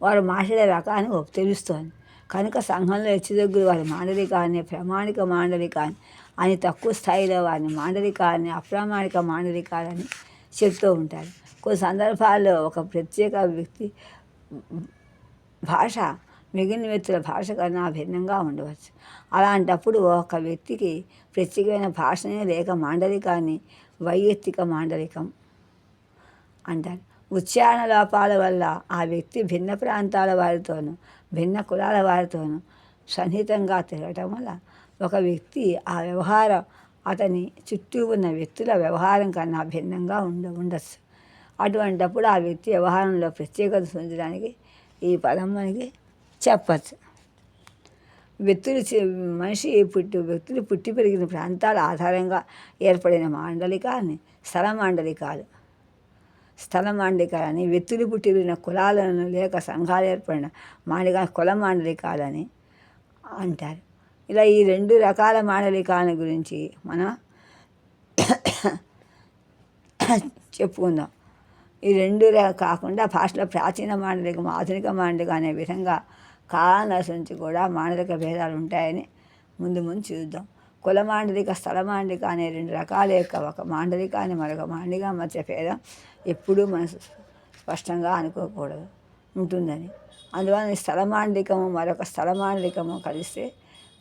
వారు మాట్లాడే రకాన్ని తెలుస్తోంది. కనుక సంఘంలో హెచ్చుతగ్గులు వారి మాండలికాన్ని ప్రామాణిక మాండలికాన్ని అని, తక్కువ స్థాయిలో వారిని మాండలికాన్ని అప్రామాణిక మాండలికాలని చెప్తూ ఉంటారు. కొన్ని సందర్భాల్లో ఒక ప్రత్యేక వ్యక్తి భాష మిగిలిన వ్యక్తుల భాష కన్నా భిన్నంగా ఉండవచ్చు. అలాంటప్పుడు ఒక వ్యక్తికి ప్రత్యేకమైన భాషనే లేక మాండలికాన్ని వైయక్తిక మాండలికం అంటారు. ఉచ్చారణ లోపాల వల్ల ఆ వ్యక్తి భిన్న ప్రాంతాల వారితోనూ భిన్న కులాల వారితోనూ సన్నిహితంగా తిరగటం వల్ల ఒక వ్యక్తి ఆ వ్యవహారం అతని చుట్టూ ఉన్న వ్యక్తుల వ్యవహారం కన్నా భిన్నంగా ఉండవచ్చు. అటువంటప్పుడు ఆ వ్యక్తి వ్యవహారంలో ప్రత్యేకత పొందడానికి ఈ పదం మనకి చెప్పచ్చు. వ్యక్తులు పుట్టి పెరిగిన ప్రాంతాల ఆధారంగా ఏర్పడిన మాండలికాన్ని స్థల మాండలికాలని, వ్యక్తులు పుట్టి పెరిగిన కులాలను లేక సంఘాలు ఏర్పడిన కుల మాండలికాలని అంటారు. ఇలా ఈ 2 రకాల మాండలికాల గురించి మనం చెప్పుకుందాం. ఈ 2 కాకుండా భాషలో ప్రాచీన మాండలికం, ఆధునిక మాండలికం అనే విధంగా కాలాన్ని అనుసరించి కూడా మాండలిక భేదాలు ఉంటాయని ముందు ముందు చూద్దాం. కుల మాండలిక, స్థల మాండలిక అనే రెండు రకాల యొక్క ఒక మాండలికాన్ని మరొక మాండలిక మధ్య భేదం ఎప్పుడూ మనం స్పష్టంగా అనుకోకూడదు ఉంటుందని. అందువల్ల స్థల మాండలికము మరొక స్థల మాండలికము కలిస్తే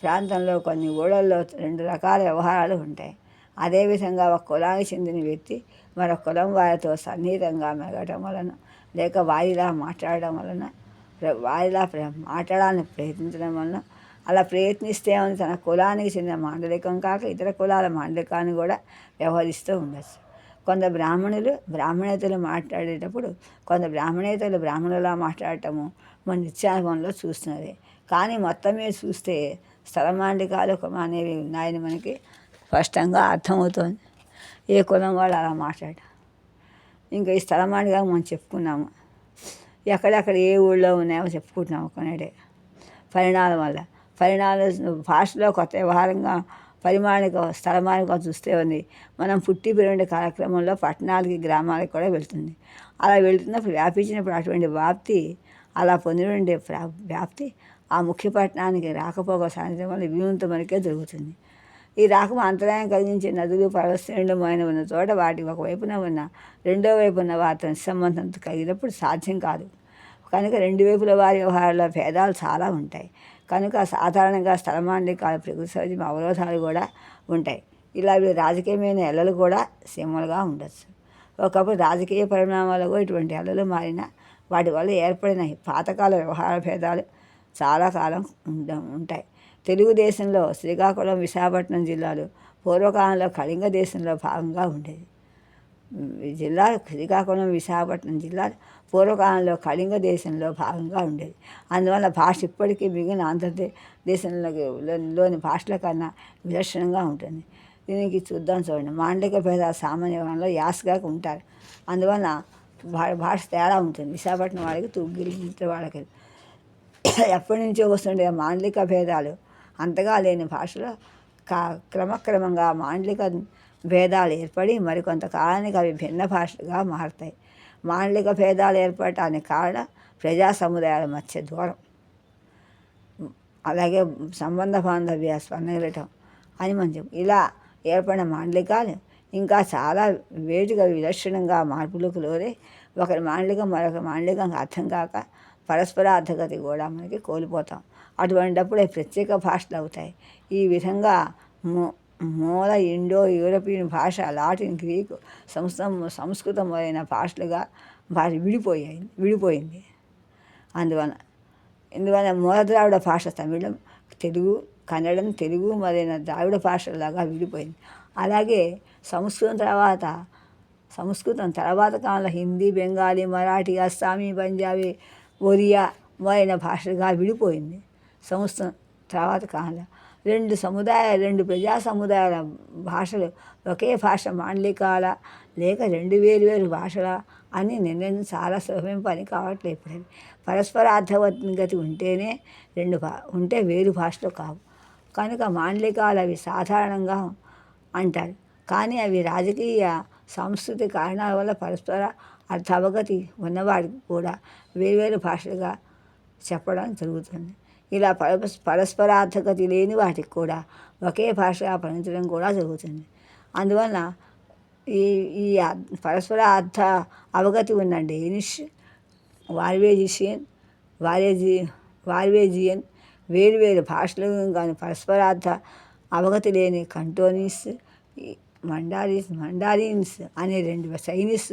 ప్రాంతంలో కొన్ని ఊళ్ళల్లో రెండు రకాల వ్యవహారాలు ఉంటాయి. అదేవిధంగా ఒక కులానికి చెందిన వ్యక్తి మరొక కులం వారితో సన్నిహితంగా మెలగటం వలన, లేక వారిలా మాట్లాడడం వలన, వారిలా మాట్లాడాలని ప్రయత్నించడం వలన, అలా ప్రయత్నిస్తే తన కులానికి చెందిన మాండలికం కాక ఇతర కులాల మాండలికాన్ని కూడా వ్యవహరిస్తూ ఉండొచ్చు. కొంత బ్రాహ్మణేతలు మాట్లాడేటప్పుడు కొంత బ్రాహ్మణేతలు బ్రాహ్మణులా మాట్లాడటము మన నిత్యానుభవంలో చూస్తున్నది. కానీ మొత్తం మీద చూస్తే స్థల మాండలికాలు అనేవి ఉన్నాయని మనకి స్పష్టంగా అర్థమవుతోంది. ఏ కులం వాళ్ళు అలా మాట్లాడటం. ఇంకా ఈ స్థల మాండలికాలు మనం చెప్పుకున్నాము. ఎక్కడెక్కడ ఏ ఊళ్ళో ఉన్నాయో చెప్పుకుంటున్నాము. కొనేడే పరిణామం వల్ల భాషలో కొత్త వ్యవహారంగా పరిమాణిక స్థలమానిక చూస్తే ఉంది. మనం పుట్టి పెరిగిన కార్యక్రమంలో పట్టణాలకి గ్రామాలకు కూడా వెళ్తుంది. అలా వెళుతున్నప్పుడు వ్యాపించినప్పుడు అటువంటి అలా పొందిన వ్యాప్తి ఆ ముఖ్య పట్టణానికి రాకపోక సాధించడం వల్ల వినూత్న మనకే దొరుకుతుంది. ఈ రాకము అంతరాయం కలిగించే నదులు, పర్వతశ్రేణులమైన ఉన్న చోట వాటి ఒకవైపున ఉన్న రెండో వైపు ఉన్న వారితో నిస్సంబంధంతో కలిగినప్పుడు సాధ్యం కాదు. కనుక రెండు వైపుల వారి వ్యవహారాల భేదాలు చాలా ఉంటాయి. కనుక సాధారణంగా స్థల మాండలికాల ప్రకృతి సహజ అవరోధాలు కూడా ఉంటాయి. ఇలా రాజకీయమైన ఎల్లలు కూడా సీమలుగా ఉండొచ్చు. ఒకప్పుడు రాజకీయ పరిణామాలలో ఇటువంటి ఎల్లలు మారిన వాటి వల్ల ఏర్పడిన పాతకాల వ్యవహార భేదాలు చాలా కాలం ఉంటాయి. తెలుగుదేశంలో శ్రీకాకుళం, విశాఖపట్నం జిల్లాలు పూర్వకాలంలో కళింగ దేశంలో భాగంగా ఉండేది. శ్రీకాకుళం, విశాఖపట్నం జిల్లాలు పూర్వకాలంలో కళింగ దేశంలో భాగంగా ఉండేది. అందువల్ల భాష ఇప్పటికీ మిగిలిన ఆంధ్రదేశంలోని భాషల కన్నా విలక్షణంగా ఉంటుంది. దీనికి చూడండి. మాండలిక భేదాలు సామాన్యంలో యాసగా ఉంటారు. అందువల్ల భాష తేడా ఉంటుంది. విశాఖపట్నం వాళ్ళకి, తూర్పు వాళ్ళకి ఎప్పటి నుంచో వస్తుండే మాండలిక భేదాలు అంతగా లేని భాషలో క్రమక్రమంగా మాండలిక భేదాలు ఏర్పడి మరికొంత కాలానికి అవి భిన్న భాషలుగా మారుతాయి. మాండలిక భేదాలు ఏర్పడటానికి కారణం ప్రజా సముదాయాల మధ్య దూరం, అలాగే సంబంధ బాంధవ్య స్పందనటం అని మనం చెప్పు. ఇలా ఏర్పడిన మాండలికాలు ఇంకా చాలా వేటుగా విలక్షణంగా మార్పులకు లోనే ఒకరి మాండలికం మరొక మాండలికంగా అర్థం కాక పరస్పర అర్థగతి కూడా మనకి కోల్పోతాం. అటువంటిప్పుడు ప్రత్యేక భాషలు అవుతాయి. ఈ విధంగా మూల ఇండో యూరోపియన్ భాష, లాటిన్, గ్రీకు, సంస్కృతం మొదలైన భాషలుగా విడిపోయింది. ఇందువల్ల మూల ద్రావిడ భాష తమిళం, తెలుగు, కన్నడం, తెలుగు మొదలైన ద్రావిడ భాషలాగా విడిపోయింది. అలాగే సంస్కృతం తర్వాత కాలంలో హిందీ, బెంగాలీ, మరాఠీ, అస్సామీ, పంజాబీ, ఒరియా మొదలైన భాషలుగా విడిపోయింది. సంస్కృతం తర్వాత కాలంలో రెండు ప్రజా సముదాయాల భాషలు ఒకే భాష మాండలికాల లేక రెండు వేరు భాషల అని నిర్ణయం చాలా సులభం పని కావట్లేదు. ఇప్పుడు పరస్పర అర్థగతి ఉంటే వేరు భాషలు కావు. కనుక మాండలికాలు అవి సాధారణంగా అంటారు. కానీ అవి రాజకీయ సాంస్కృతిక కారణాల వల్ల పరస్పర అర్థావగతి ఉన్నవాడికి కూడా వేరువేరు భాషలుగా చెప్పడం జరుగుతుంది. ఇలా పరస్పరార్థగతి లేని వాటికి కూడా ఒకే భాషగా పఠించడం కూడా జరుగుతుంది. అందువలన ఈ పరస్పర అర్థ అవగతి ఉన్న డేనిష్, వార్వేజియన్ వేరువేరు భాషలు కానీ పరస్పరార్థ అవగతి లేని కంటోనీస్, మండారిన్స్ అనే రెండు చైనీస్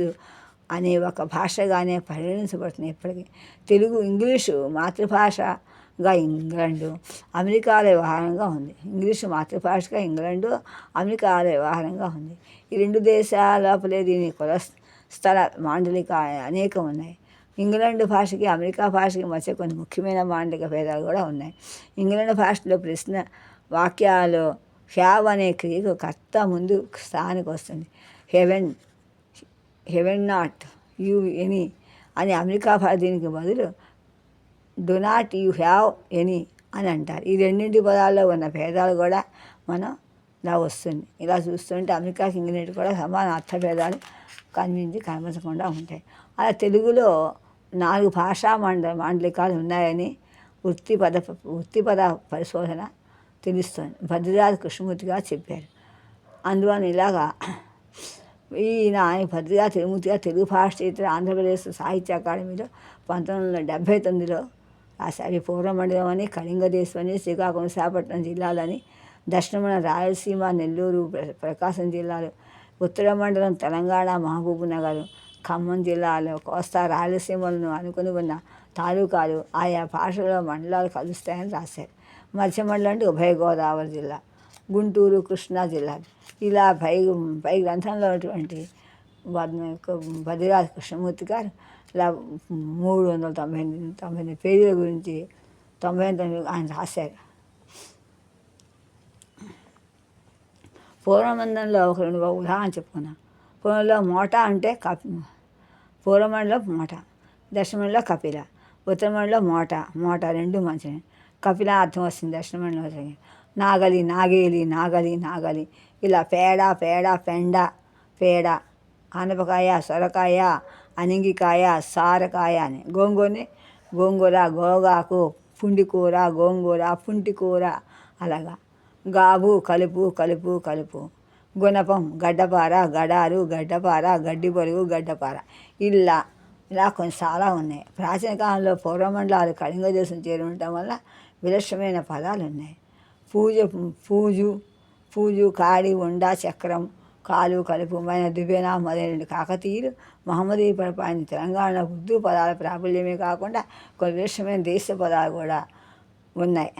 అనే ఒక భాషగానే పరిగణించబడుతున్నాయి. ఇప్పటికీ ఇంగ్లీషు మాతృభాషగా ఇంగ్లాండు, అమెరికాల వ్యవహారంగా ఉంది. ఇంగ్లీషు మాతృభాషగా ఇంగ్లాండు, అమెరికాల వ్యవహారంగా ఉంది. ఈ రెండు దేశాల లోపలే దీని స్థల మాండలిక అనేకం ఉన్నాయి. ఇంగ్లాండ్ భాషకి అమెరికా భాషకి మధ్య కొన్ని ముఖ్యమైన మాండలిక భేదాలు కూడా ఉన్నాయి. ఇంగ్లాండ్ భాషలో ప్రశ్న వాక్యాలు హ్యావ్ అనే క్రియకు కర్త ముందు స్థానానికి వస్తుంది. హెవెన్ నాట్ యూ ఎనీ అని అమెరికా భాష దీనికి బదులు do not you have any అని అంటారు. ఈ రెండింటి పదాల్లో ఉన్న భేదాలు కూడా మనం ఇలా వస్తుంది. ఇలా చూస్తుంటే అమెరికాకి ఇంగ్లాండ్ కూడా సమాన అర్థ భేదాలు కనిపించకుండా ఉంటాయి. అలా తెలుగులో 4 భాషా మాండలికాలు ఉన్నాయని వృత్తిపద వృత్తిపద పరిశోధన తెలుస్తుంది భద్రరాజు కృష్ణమూర్తి గారు చెప్పారు. అందువల్ల ఇలాగా ఆయన భద్రరాజు తిరుమూర్తి గారు తెలుగు భాష చరిత్ర ఆంధ్రప్రదేశ్ సాహిత్య అకాడమీలో 1979లో రాశారు. పూర్వమండలం అని, కళింగ దేశం అని, శ్రీకాకుళం విశాఖపట్నం జిల్లాలని, దక్షిణమైన రాయలసీమ నెల్లూరు ప్రకాశం జిల్లాలు, ఉత్తర మండలం తెలంగాణ మహబూబ్ నగర్, ఖమ్మం జిల్లాలో, కోస్తా రాయలసీమలను అనుకుని ఉన్న తాలూకాలు ఆయా భాషలో మండలాలు కలుస్తాయని రాశారు. మధ్య మండలం అంటే ఉభయ గోదావరి జిల్లా, గుంటూరు కృష్ణా జిల్లాలు. ఇలా పై గ్రంథంలో ఉన్నటువంటి బద్రిరాజు కృష్ణమూర్తి గారు ఇలా 398 పేజీల గురించి 99 ఆయన రాశారు. పూర్వమండలంలో ఒక ఉదాహరణ చెప్పుకున్నాం. పూర్వంలో మోట అంటే పూర్వమండలో మోట, దక్షిణమండలో కపిల, ఉత్తరమండలో మోట రెండు మంచిది. కపిల అర్థం వస్తుంది దక్షిణమండలో వచ్చింది. నాగలి, నాగలి ఇలా పేడ, పెండ, ఆనపకాయ, సొరకాయ, అనింగికాయ, సారకాయ అని. గోంగూర, గోగాకు, పుండికూర, పుంటికూర అలాగా. గాబు, కలుపు. గుణపం, గడ్డపార, గడారు, గడ్డపార, గడ్డి పొరుగు, గడ్డపార. ఇలా కొన్ని చాలా ఉన్నాయి. ప్రాచీన కాలంలో పూర్వమండలాలు కళింగ దేశం చేరి ఉండటం వల్ల విలక్షణమైన పదాలు ఉన్నాయి. పూజు, కాడి, ఉండ, చక్రం, కాలు, కలుపు, మైన, దువ్వెన మొదలైన కాకతీయులు మహమ్మదీ పరిపాలన తెలంగాణ ఉర్దూ పదాల ప్రాబల్యమే కాకుండా కొన్ని విలక్షణమైన దేశ పదాలు కూడా ఉన్నాయి.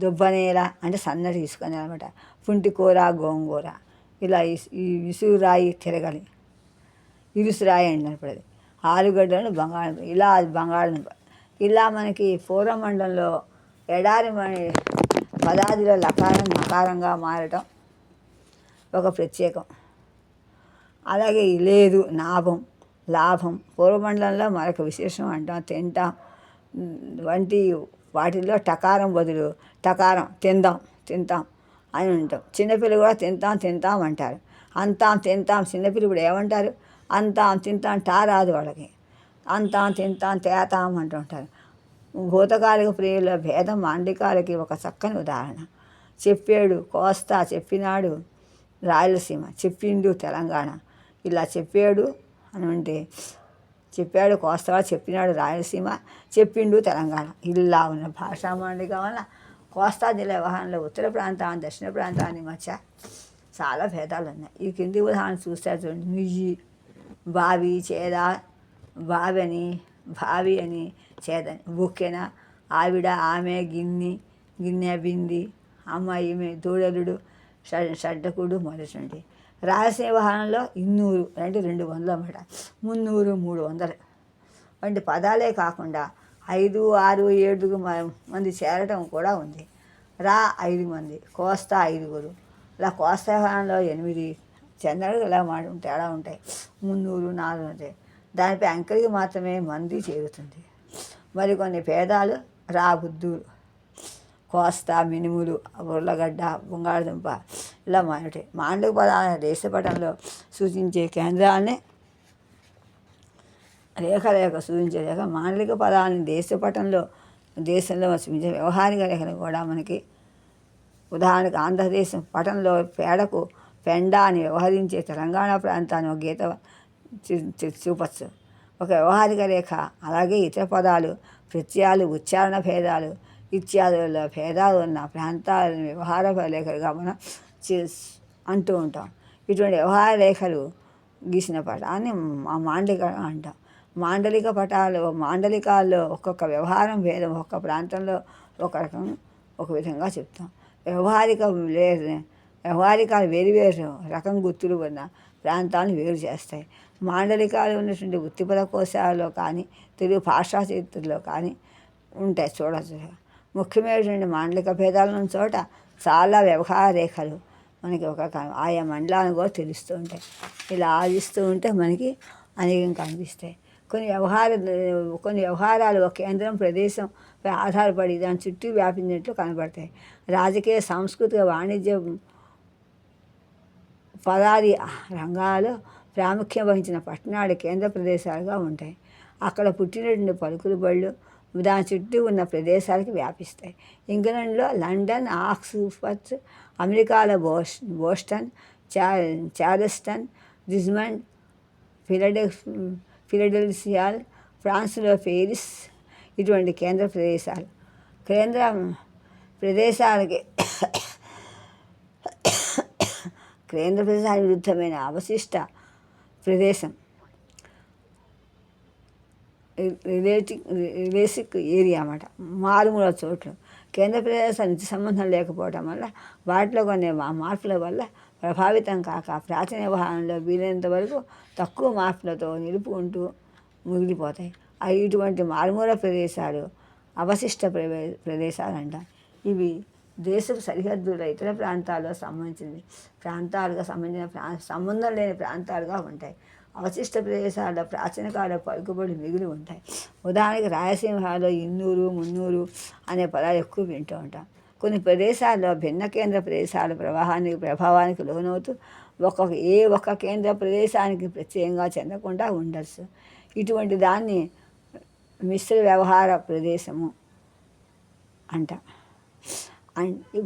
దుబ్బనేల అంటే సన్నటి తీసుకొని అనమాట. పుంటికూర, గోంగూర. ఇలా ఈ విసురాయి, తిరగలి, ఇరుసురాయి అంటున్నప్పుడు ఆలుగడ్డలను బంగాళదుంప. ఇలా మనకి పూర్వమండలంలో ఎడారి పదాదిలో లకారం నకారంగా మారటం ఒక ప్రత్యేకం. అలాగే లేదు, లాభం పూర్వమండలంలో మరొక విశేషం అంటాం. తింటాం వంటి వాటిల్లో టకారం బదులు టకారం తింటాం అని ఉంటాం. చిన్నపిల్లలు కూడా తింటాం అంటారు. తింటాం చిన్నపిల్లలు కూడా ఏమంటారు? తింటాం రాదు వాళ్ళకి. తింటాం తేతాం అంటుంటారు. భూతకాలిక ప్రియుల భేదం మాండికాలకి ఒక చక్కని ఉదాహరణ. చెప్పాడు కోస్తా, చెప్పినాడు రాయలసీమ, చెప్పిండు తెలంగాణ. ఇలా చెప్పాడు అని అంటే చెప్పాడు కోస్తా, చెప్పినాడు రాయలసీమ, చెప్పిండు తెలంగాణ. ఇలా ఉన్న భాషా మాండిక వల్ల కోస్తా జిల్లా వ్యవహారంలో ఉత్తర ప్రాంతాన్ని దక్షిణ ప్రాంతాన్ని మధ్య చాలా భేదాలు ఉన్నాయి. ఈ కింది ఉదాహరణ చూస్తే చూడండి. నుయ్యి, బావి, చేద, బావి అని చేదని. బుక్కెన, ఆవిడ, ఆమె, గిన్నె, బింది, అమ్మాయి, దూడలుడు, షడ్డకుడు మొదటి. రాయలసీమ వ్యవహారంలో 200 అంటే 200 అన్నమాట. 300, 300 వంటి పదాలే కాకుండా 5, 6, 7 మంది చేరటం కూడా ఉంది. 5 మంది, కోస్తా 5. ఇలా కోస్తా వ్యవహారంలో 8 చంద్రుడు ఇలా తేడా ఉంటాయి. 300, 400 ఉంటాయి. దానిపై అంకెలకి మాత్రమే మంది చేరుతుంది. మరికొన్ని భేదాలు బుద్ధులు, కోస్తా, మినుములు, ఉర్లగడ్డ, బంగాళదుంప ఇలా ఉంటాయి. మాండలిక పదాలను దేశపటంలో సూచించే కేంద్రాలనే రేఖ సూచించే రేఖ. మాండలిక పదాలని దేశంలో సూచించే వ్యవహారిక రేఖలు కూడా మనకి ఉదాహరణకు ఆంధ్రదేశం పటంలో పేడకు పెండ అని వ్యవహరించే తెలంగాణ ప్రాంతాన్ని ఒక గీత చూపచ్చు, ఒక వ్యవహారిక రేఖ. అలాగే ఇతర పదాలు, ప్రత్యయాలు, ఉచ్చారణ భేదాలు ఇత్యాదుల భేదాలు ఉన్న ప్రాంతాలను వ్యవహార రేఖలుగా మనం అంటూ ఉంటాం. ఇటువంటి వ్యవహార రేఖలు గీసిన పటాన్ని మాండలిక అంటాం. మాండలికాల్లో ఒక్కొక్క వ్యవహారం భేదం ఒక్కొక్క ప్రాంతంలో ఒక విధంగా చెప్తాం. వ్యవహారికాలు వేరు రకం గుర్తులు ఉన్న ప్రాంతాలను వేరు చేస్తాయి. మాండలికాలు ఉన్నటువంటి వృత్తిపద కోశాలలో కానీ తెలుగు భాషా చరిత్రలో కానీ ఉంటాయి చూడవచ్చు. ముఖ్యమైనటువంటి మాండలిక భేదాలను చోట చాలా వ్యవహార రేఖలు మనకి ఆయా మండలాన్ని కూడా తెలుస్తూ ఉంటాయి. ఇలా ఆదిస్తూ ఉంటే మనకి అనేకం కనిపిస్తాయి. కొన్ని వ్యవహారాలు ఒక కేంద్రం ప్రదేశంపై ఆధారపడి దాని చుట్టూ వ్యాపించినట్లు కనబడతాయి. రాజకీయ, సాంస్కృతిక, వాణిజ్య, పదాది రంగాల్లో ప్రాముఖ్యం వహించిన పట్టణాలు కేంద్ర ప్రదేశాలుగా ఉంటాయి. అక్కడ పుట్టినటువంటి పలుకులు బళ్ళు దాని చుట్టూ ఉన్న ప్రదేశాలకు వ్యాపిస్తాయి. ఇంగ్లాండ్లో లండన్, ఆక్స్ఫర్డ్, అమెరికాలో బోస్టన్, చార్లెస్టన్, రిచ్మండ్, ఫిలడెల్ఫియా, ఫ్రాన్స్లో పేరిస్ ఇటువంటి కేంద్ర ప్రదేశాలు. కేంద్ర ప్రదేశాలకి కేంద్ర ప్రదేశాల విరుద్ధమైన అవశిష్ట ప్రదేశం రిలేసిక్ ఏరియా అన్నమాట. మారుమూల చోట్లు కేంద్ర ప్రదేశాలు నిత్య సంబంధం లేకపోవడం వల్ల వాటిలో కొన్ని మార్పుల వల్ల ప్రభావితం కాక ప్రాచీన వ్యవహారంలో వీలైనంత వరకు తక్కువ మార్పులతో నిలుపుకుంటూ మిగిలిపోతాయి. ఇటువంటి మారుమూల ప్రదేశాలు అవశిష్ట ప్రదేశాలు అంటారు. ఇవి దేశపు సరిహద్దుల ఇతర ప్రాంతాల్లో సంబంధం లేని ప్రాంతాలుగా ఉంటాయి. అవశిష్ట ప్రదేశాల్లో ప్రాచీన కాల పలుకుబడి మిగిలి ఉంటాయి. ఉదాహరణకి రాయలసీమలో ఇన్నూరు, మున్నూరు అనే పదాలు ఎక్కువ వింటూ ఉంటాం. కొన్ని ప్రదేశాల్లో భిన్న కేంద్ర ప్రదేశాల ప్రభావానికి లోనవుతూ ఒక్క కేంద్ర ప్రదేశానికి ప్రత్యేకంగా చెందకుండా ఉండొచ్చు. ఇటువంటి దాన్ని మిశ్ర వ్యవహార ప్రదేశము అంటాం.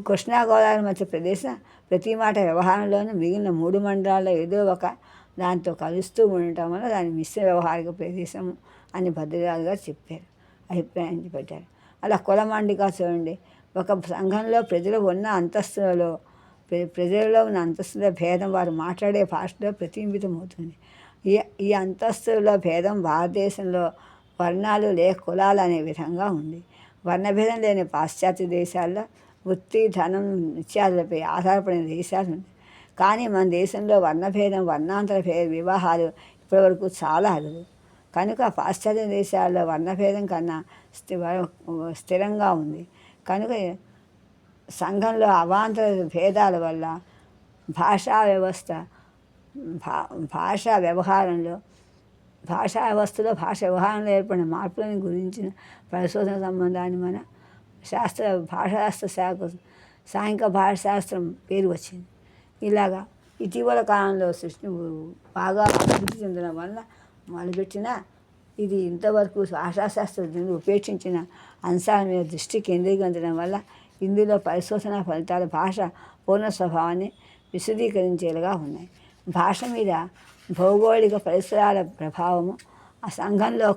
కృష్ణా గోదావరి మధ్య ప్రదేశం ప్రతి మాట వ్యవహారంలోనూ మిగిలిన 3 మండలాల్లో ఏదో ఒక దాంతో కలుస్తూ ఉండటం వల్ల దాన్ని మిశ్ర వ్యవహారిక ప్రదేశము అని భద్రరాజుగా చెప్పారు, అభిప్రాయం పెట్టారు. అలా కులమాండిగా చూడండి, ఒక సంఘంలో ప్రజలలో ఉన్న అంతస్తుల భేదం వారు మాట్లాడే భాషలో ప్రతిబింబితమవుతుంది. ఈ అంతస్తుల భేదం భారతదేశంలో వర్ణాలు కులాలు అనే విధంగా ఉంది. వర్ణభేదం లేని పాశ్చాత్య దేశాల్లో వృత్తి, ధనం, ఇత్యాదులపై ఆధారపడిన దేశాలు ఉన్నాయి. కానీ మన దేశంలో వర్ణభేదం, వర్ణాంతర వివాహాలు ఇప్పటివరకు చాలా అరుదు. కనుక పాశ్చాత్య దేశాల్లో వర్ణభేదం కన్నా స్థిరంగా ఉంది. కనుక సంఘంలో అవాంతర భేదాల వల్ల భాషా వ్యవస్థలో ఏర్పడిన మార్పులను గురించిన పరిశోధన సంబంధాన్ని మన భాషాశాస్త్ర శాఖ సాంఘిక భాషాశాస్త్రం పేరు వచ్చింది. ఇలాగా ఇటీవల కాలంలో బాగా అభివృద్ధి చెందడం వల్ల మొదలుపెట్టిన ఇది ఇంతవరకు భాషాశాస్త్రజ్ఞులు ఉపేక్షించిన అంశాల మీద దృష్టి కేంద్రీకరించడం వల్ల ఇందులో పరిశోధన ఫలితాలు భాష పూర్ణ స్వభావాన్ని విశదీకరించేలాగా ఉన్నాయి. భాష మీద భౌగోళిక పరిసరాల ప్రభావము, ఆ సంఘంలో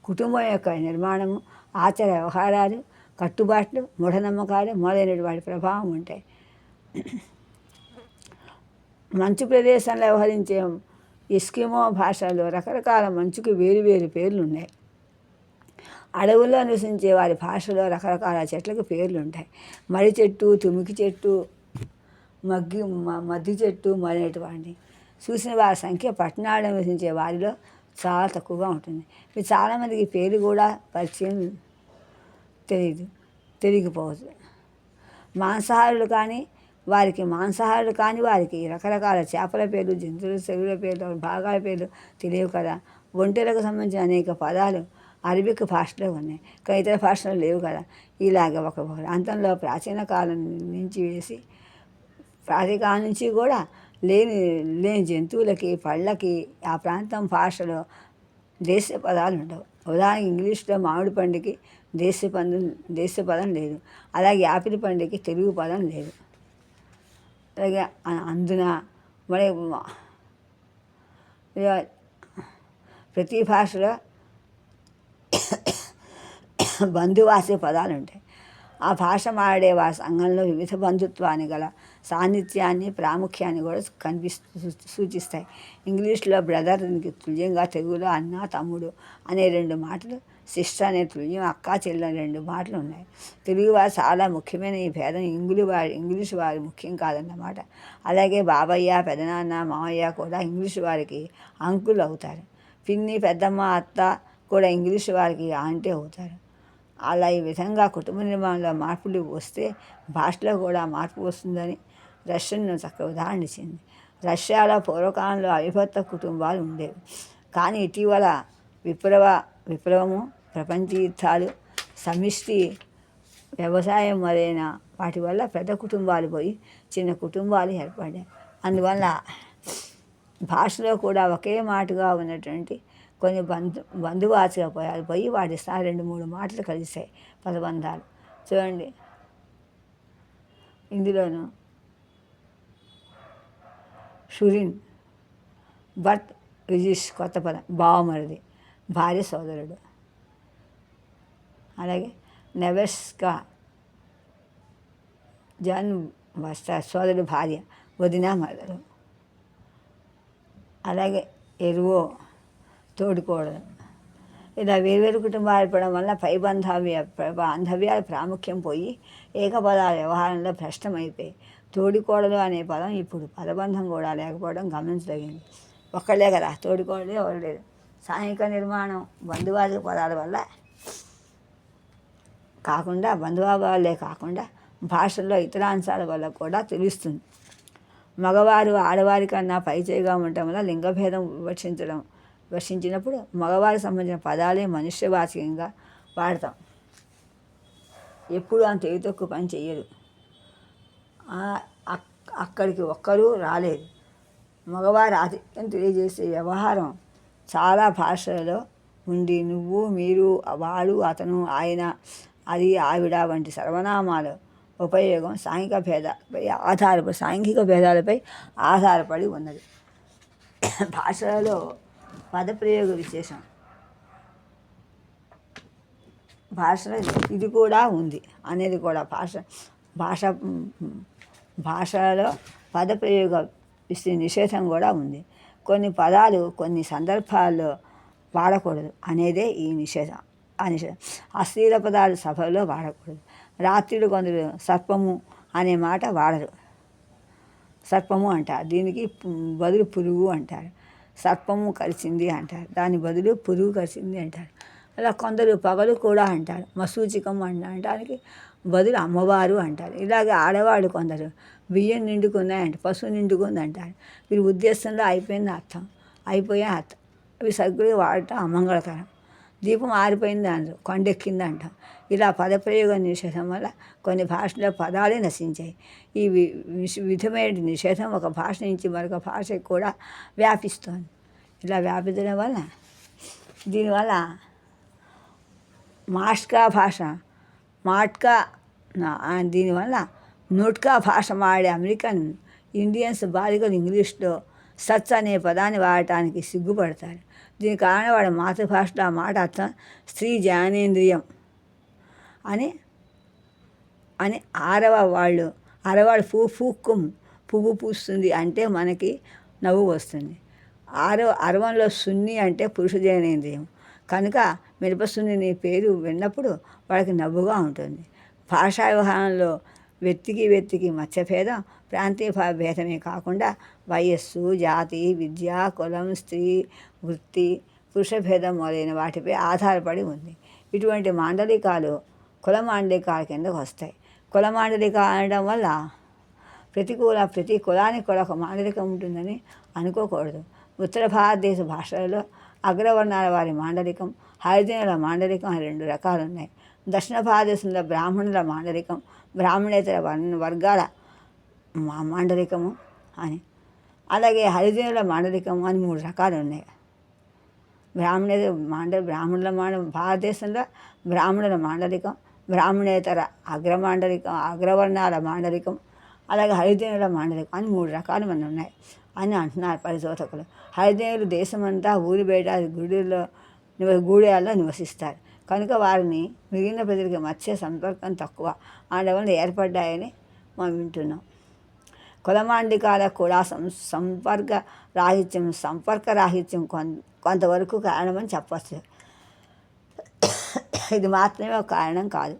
కుటుంబం యొక్క నిర్మాణము, ఆచార వ్యవహారాలు, కట్టుబాట్లు, మూఢనమ్మకాలు మొదలైనటువంటి వాటి ప్రభావం ఉంటాయి. మంచు ప్రదేశంలో వ్యవహరించే ఎస్కిమో భాషలో రకరకాల మంచుకి వేరు పేర్లు ఉన్నాయి. అడవుల్లో నివసించే వారి భాషలో రకరకాల చెట్లకు పేర్లు ఉంటాయి. మర్రి చెట్టు, తుమికి చెట్టు, మద్ది చెట్టు మొదలైనటువంటి చూసిన వారి సంఖ్య పట్టణాల్లో నివసించే వారిలో చాలా తక్కువగా ఉంటుంది. ఇది చాలామందికి పేరు కూడా పరిచయం తెలియకపోవచ్చు. మాంసాహారులు కాని వారికి రకరకాల చేపల పేర్లు, జంతువుల శరీర పేర్లు, భాగాల పేర్లు తెలియవు కదా. ఒంటెలకు సంబంధించిన అనేక పదాలు అరబిక్ భాషలో ఉన్నాయి, కానీ ఇతర భాషలో లేవు కదా. ఇలాగ ఒక ప్రాంతంలో ప్రాచీన కాలం నుంచి కూడా లేని జంతువులకి, పళ్ళకి ఆ ప్రాంతం భాషలో దేశీయ పదాలు ఉండవు. ఉదాహరణకి ఇంగ్లీష్లో మామిడి పండుకి దేశీయ పదం లేదు. అలాగే యాపిల్ పండుకి తెలుగు పదం లేదు. అలాగే అందున మరి ప్రతి భాషలో బంధువాసి పదాలు ఉంటాయి. ఆ భాష మాడే వారి సంఘంలో వివిధ బంధుత్వాన్ని గల సాన్నిధ్యాన్ని, ప్రాముఖ్యాన్ని కూడా సూచిస్తాయి. ఇంగ్లీష్లో బ్రదర్కి తుల్యంగా తెలుగులో అన్న, తమ్ముడు అనే 2 మాటలు, సిస్టర్ అనే తుల్యం అక్క, చెల్లి అనే 2 మాటలు ఉన్నాయి. తెలుగు వారు చాలా ముఖ్యమైన ఈ భేదం ఇంగ్లీష్ వారి ముఖ్యం కాదన్నమాట. అలాగే బాబయ్య, పెదనాన్న, మామయ్య కూడా ఇంగ్లీష్ వారికి అంకుల్ అవుతారు. పిన్ని, పెద్దమ్మ, అత్త కూడా ఇంగ్లీష్ వారికి ఆంటీ అవుతారు. అలా ఈ విధంగా కుటుంబ నిర్మాణంలో మార్పులు వస్తే భాషలో కూడా మార్పు వస్తుందని రష్యన్ చక్కగా ఉదాహరణ ఇచ్చింది. రష్యాలో పూర్వకాలంలో అవిభక్త కుటుంబాలు ఉండేవి. కానీ ఇటీవల విప్లవము, ప్రపంచ యుద్ధాలు, సమిష్టి వ్యవసాయం మొదలైన వాటి వల్ల పెద్ద కుటుంబాలు పోయి చిన్న కుటుంబాలు ఏర్పడ్డాయి. అందువల్ల భాషలో కూడా ఒకే మాటగా ఉన్నటువంటి కొన్ని బంధువాచక పదాలు పోయి వాటి స్థాయి 2-3 మాటలు కలిసాయి పదబంధాలు. చూడండి ఇందులోను షురిన్, బర్త్ రిజిష్ కొత్త పదం, బావమరిది, భార్య సోదరుడు. అలాగే నెవెస్కా, జాన్ మాస్టర్ సోదరుడు భార్య, వదిన మరదలు. అలాగే ఎరువో తోడుకోవడం. ఇలా వేర్వేరు కుటుంబాలు ఏర్పడడం వల్ల పై బాంధవ్యాల ప్రాముఖ్యం పోయి ఏకపదాల వ్యవహారంలో భ్రష్టమైపోయి తోడికోడలు అనే పదం ఇప్పుడు పదబంధం కూడా లేకపోవడం గమనించదగింది. ఒక్కళ్ళే కదా తోడికోడలే, ఎవరు లేదు. సాంఘిక నిర్మాణం బంధువాచక పదాల వల్ల కాకుండా బంధుభావాలే కాకుండా భాషల్లో ఇతర అంశాల వల్ల కూడా తెలుస్తుంది. మగవారు ఆడవారి కన్నా పైచేయిగా ఉండటం వల్ల లింగభేదం విమర్శించినప్పుడు మగవారికి సంబంధించిన పదాలే మనుష్యవాచకంగా వాడతాం. ఎప్పుడు అంత తక్కువ పని చెయ్యరు. అక్కడికి ఒక్కరూ రాలేదు. మగవారి ఆధిక్యం తెలియజేసే వ్యవహారం చాలా భాషలలో ఉండి నువ్వు, మీరు, వాడు, అతను, ఆయన, అది, ఆవిడ వంటి సర్వనామాల ఉపయోగం సాంఘిక భేదాలపై ఆధారపడి ఉన్నది. భాషలలో పదప్రయోగ విశేషం భాషలో ఇది కూడా ఉంది అనేది కూడా భాషలో పదప్రయోగ నిషేధం కూడా ఉంది. కొన్ని పదాలు కొన్ని సందర్భాల్లో వాడకూడదు అనేదే ఈ నిషేధం. అశ్లీల పదాలు సభలో వాడకూడదు. రాత్రిలో కొందరు సర్పము అనే మాట వాడరు. సర్పము అంటారు, దీనికి బదులు పురుగు అంటారు. సర్పము కరిచింది అంటారు, దాని బదులు పురుగు కరిచింది అంటారు. అలా కొందరు పగలు కూడా అంటారు. మసూచికం అనడానికి బదులు అమ్మవారు అంటారు. ఇలాగే ఆడవాళ్ళు కొందరు బియ్యం నిండుకున్నాయంట, పశువు నిండుకుంది అంటారు. వీరి ఉద్దేశంలో అయిపోయింది అర్థం, అయిపోయే అర్థం. అవి సగ్గులు వాడటం అమంగళకరం. దీపం ఆరిపోయింది అంటారు, కొండెక్కింది అంటాం. ఇలా పదప్రయోగ నిషేధం వల్ల కొన్ని భాషలో పదాలే నశించాయి. ఈ విధమైన నిషేధం ఒక భాష నుంచి మరొక భాషకు కూడా వ్యాపిస్తోంది. ఇలా వ్యాపించడం వల్ల దీనివల్ల దీనివల్ల నోట్కా భాష మాడే అమెరికన్ ఇండియన్స్ బాలికలు ఇంగ్లీష్లో సచ్ అనే పదాన్ని వాడటానికి సిగ్గుపడతారు. దీని కారణం వాడి మాతృభాషలో ఆ మాట అర్థం స్త్రీ జ్ఞానేంద్రియం అని ఆడవాళ్ళు పువ్వు పూస్తుంది అంటే మనకి నవ్వు వస్తుంది. అరవంలో సున్ని అంటే పురుష జ్ఞానేంద్రియం కనుక మిరపసున్ని నీ పేరు విన్నప్పుడు వాళ్ళకి నవ్వుగా ఉంటుంది. భాషా వ్యవహారంలో వ్యక్తికి మత్స్యభేదం ప్రాంతీయ భేదమే కాకుండా వయస్సు, జాతి, విద్య, కులం, స్త్రీ, వృత్తి, పురుష భేదం మొదలైన వాటిపై ఆధారపడి ఉంది. ఇటువంటి మాండలికాలు కుల మాండలికాల కిందకు వస్తాయి. కుల మాండలిక అనడం వల్ల ప్రతి కులానికి కూడా ఒక మాండలికం ఉంటుందని అనుకోకూడదు. ఉత్తర భారతదేశ భాషలలో అగ్రవర్ణాల వారి మాండలికం, హరిజనుల మాండలికం అని 2 రకాలు ఉన్నాయి. దక్షిణ భారతదేశంలో బ్రాహ్మణుల మాండలికం, బ్రాహ్మణేతర వర్గాల మాండలికము అని, అలాగే హరిజనుల మాండలికం అని 3 రకాలు ఉన్నాయి. బ్రాహ్మణుల భారతదేశంలో బ్రాహ్మణుల మాండలికం, బ్రాహ్మణేతర అగ్రవర్ణాల మాండలికం, అలాగే హరిజనుల మాండలికం అని 3 రకాలు మనం ఉన్నాయి అని అంటున్నారు పరిశోధకులు. హరిజనులు దేశమంతా ఊరి బయట గూడెల్లో నివసిస్తారు కనుక వారిని మిగిలిన ప్రజలకి మధ్య సంపర్కం తక్కువ వల్ల ఏర్పడ్డాయని మనం వింటున్నాం. కులమాండికాలకు కూడా సంపర్క రాహిత్యం కొంతవరకు కారణమని చెప్పచ్చు. ఇది మాత్రమే ఒక కారణం కాదు.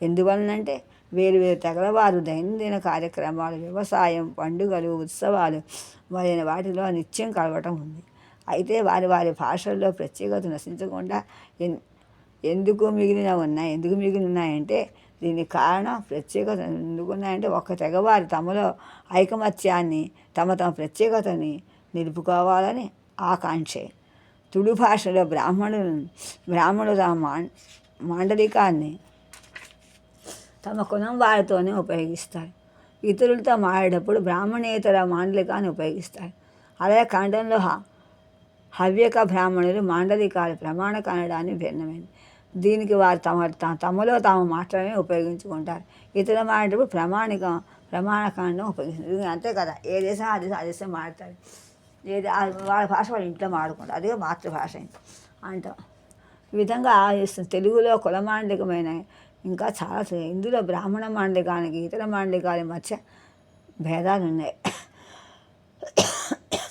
ఎందువలనంటే వేరు తెగల వారు దైనందిన కార్యక్రమాలు, వ్యవసాయం, పండుగలు, ఉత్సవాలు మొదలైన వాటిలో నిత్యం కలవటం ఉంది. అయితే వారి భాషల్లో ప్రత్యేకత నశించకుండా ఎందుకు మిగిలి ఉన్నాయంటే దీనికి కారణం ప్రత్యేకత ఎందుకున్నాయంటే ఒక తెగవారు తమలో ఐకమత్యాన్ని తమ ప్రత్యేకతని నిలుపుకోవాలని ఆకాంక్షే. తుడు భాషలో బ్రాహ్మణులు తమ మాండలికాన్ని తమ కులం వారితోనే ఉపయోగిస్తారు. ఇతరులతో మాట్లాడేటప్పుడు బ్రాహ్మణేతర మాండలికాన్ని ఉపయోగిస్తారు. అలాగే ఖండంలో హవ్యక బ్రాహ్మణులు మాండలికాలు ప్రమాణ కన్నడాన్ని భిన్నమైనది. దీనికి వారు తమలో తాము మాత్రమే ఉపయోగించుకుంటారు. ఇతర మాట్లాడేటప్పుడు ప్రమాణ కన్నడం ఉపయోగిస్తారు. అంతే కదా, ఏ దేశం ఆ దేశం మాట్లాడతారు. ఏది వాళ్ళ భాష వాళ్ళ ఇంట్లో మాడుకుంటారు. అదే మాతృభాష అంటాం. ఈ విధంగా ఆలోచిస్తుంది. తెలుగులో కుల మాండలికమైన ఇంకా చాలా ఇందులో బ్రాహ్మణ మాండలికానికి ఇతర మాండలికాల మధ్య భేదాలు ఉన్నాయి.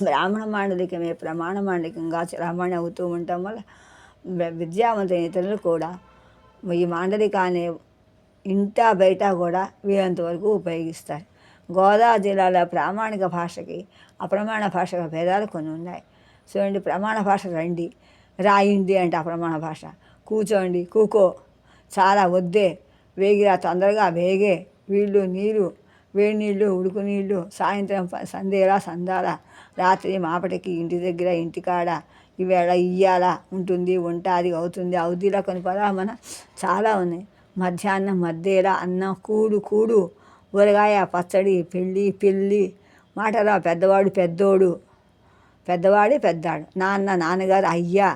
బ్రాహ్మణ మాండలికమే ప్రమాణ మాండలికంగా చలామణి అవుతూ ఉండటం వల్ల విద్యావంతులైన ఇతరులు కూడా ఈ మాండలికాన్ని ఇంటా బయట కూడా వీలంతవరకు ఉపయోగిస్తారు. గోదావరి జిల్లాలో ప్రామాణిక భాషకి అప్రమాణ భాషగా భేదాలు కొన్ని ఉన్నాయి. చూడండి, ప్రమాణ భాష రండి, రాయింది అంటే అప్రమాణ భాష. కూర్చోండి, కూకో, చాలా వద్దే, వేగిరా, తొందరగా వేగే, వీళ్ళు నీరు, వేడి నీళ్ళు, ఉడుకు నీళ్ళు, సాయంత్రం సందేలా సందాల, రాత్రి మాపటికి, ఇంటి దగ్గర, ఇంటికాడ, ఈవేళ ఇయ్యాల, ఉంటుంది, ఉంటుంది, అవుతుంది, అవుదిలా కొన్ని పదాలు మన చాలా ఉన్నాయి. మధ్యాహ్నం, మధ్యేలా, అన్నం, కూడు, కూడు, ఊరగాయ, పచ్చడి, పెళ్ళి, పిల్లి, మాటరా, పెద్దవాడు, పెద్దోడు, పెద్దవాడు, పెద్దాడు, నాన్న, నాన్నగారు, అయ్యా,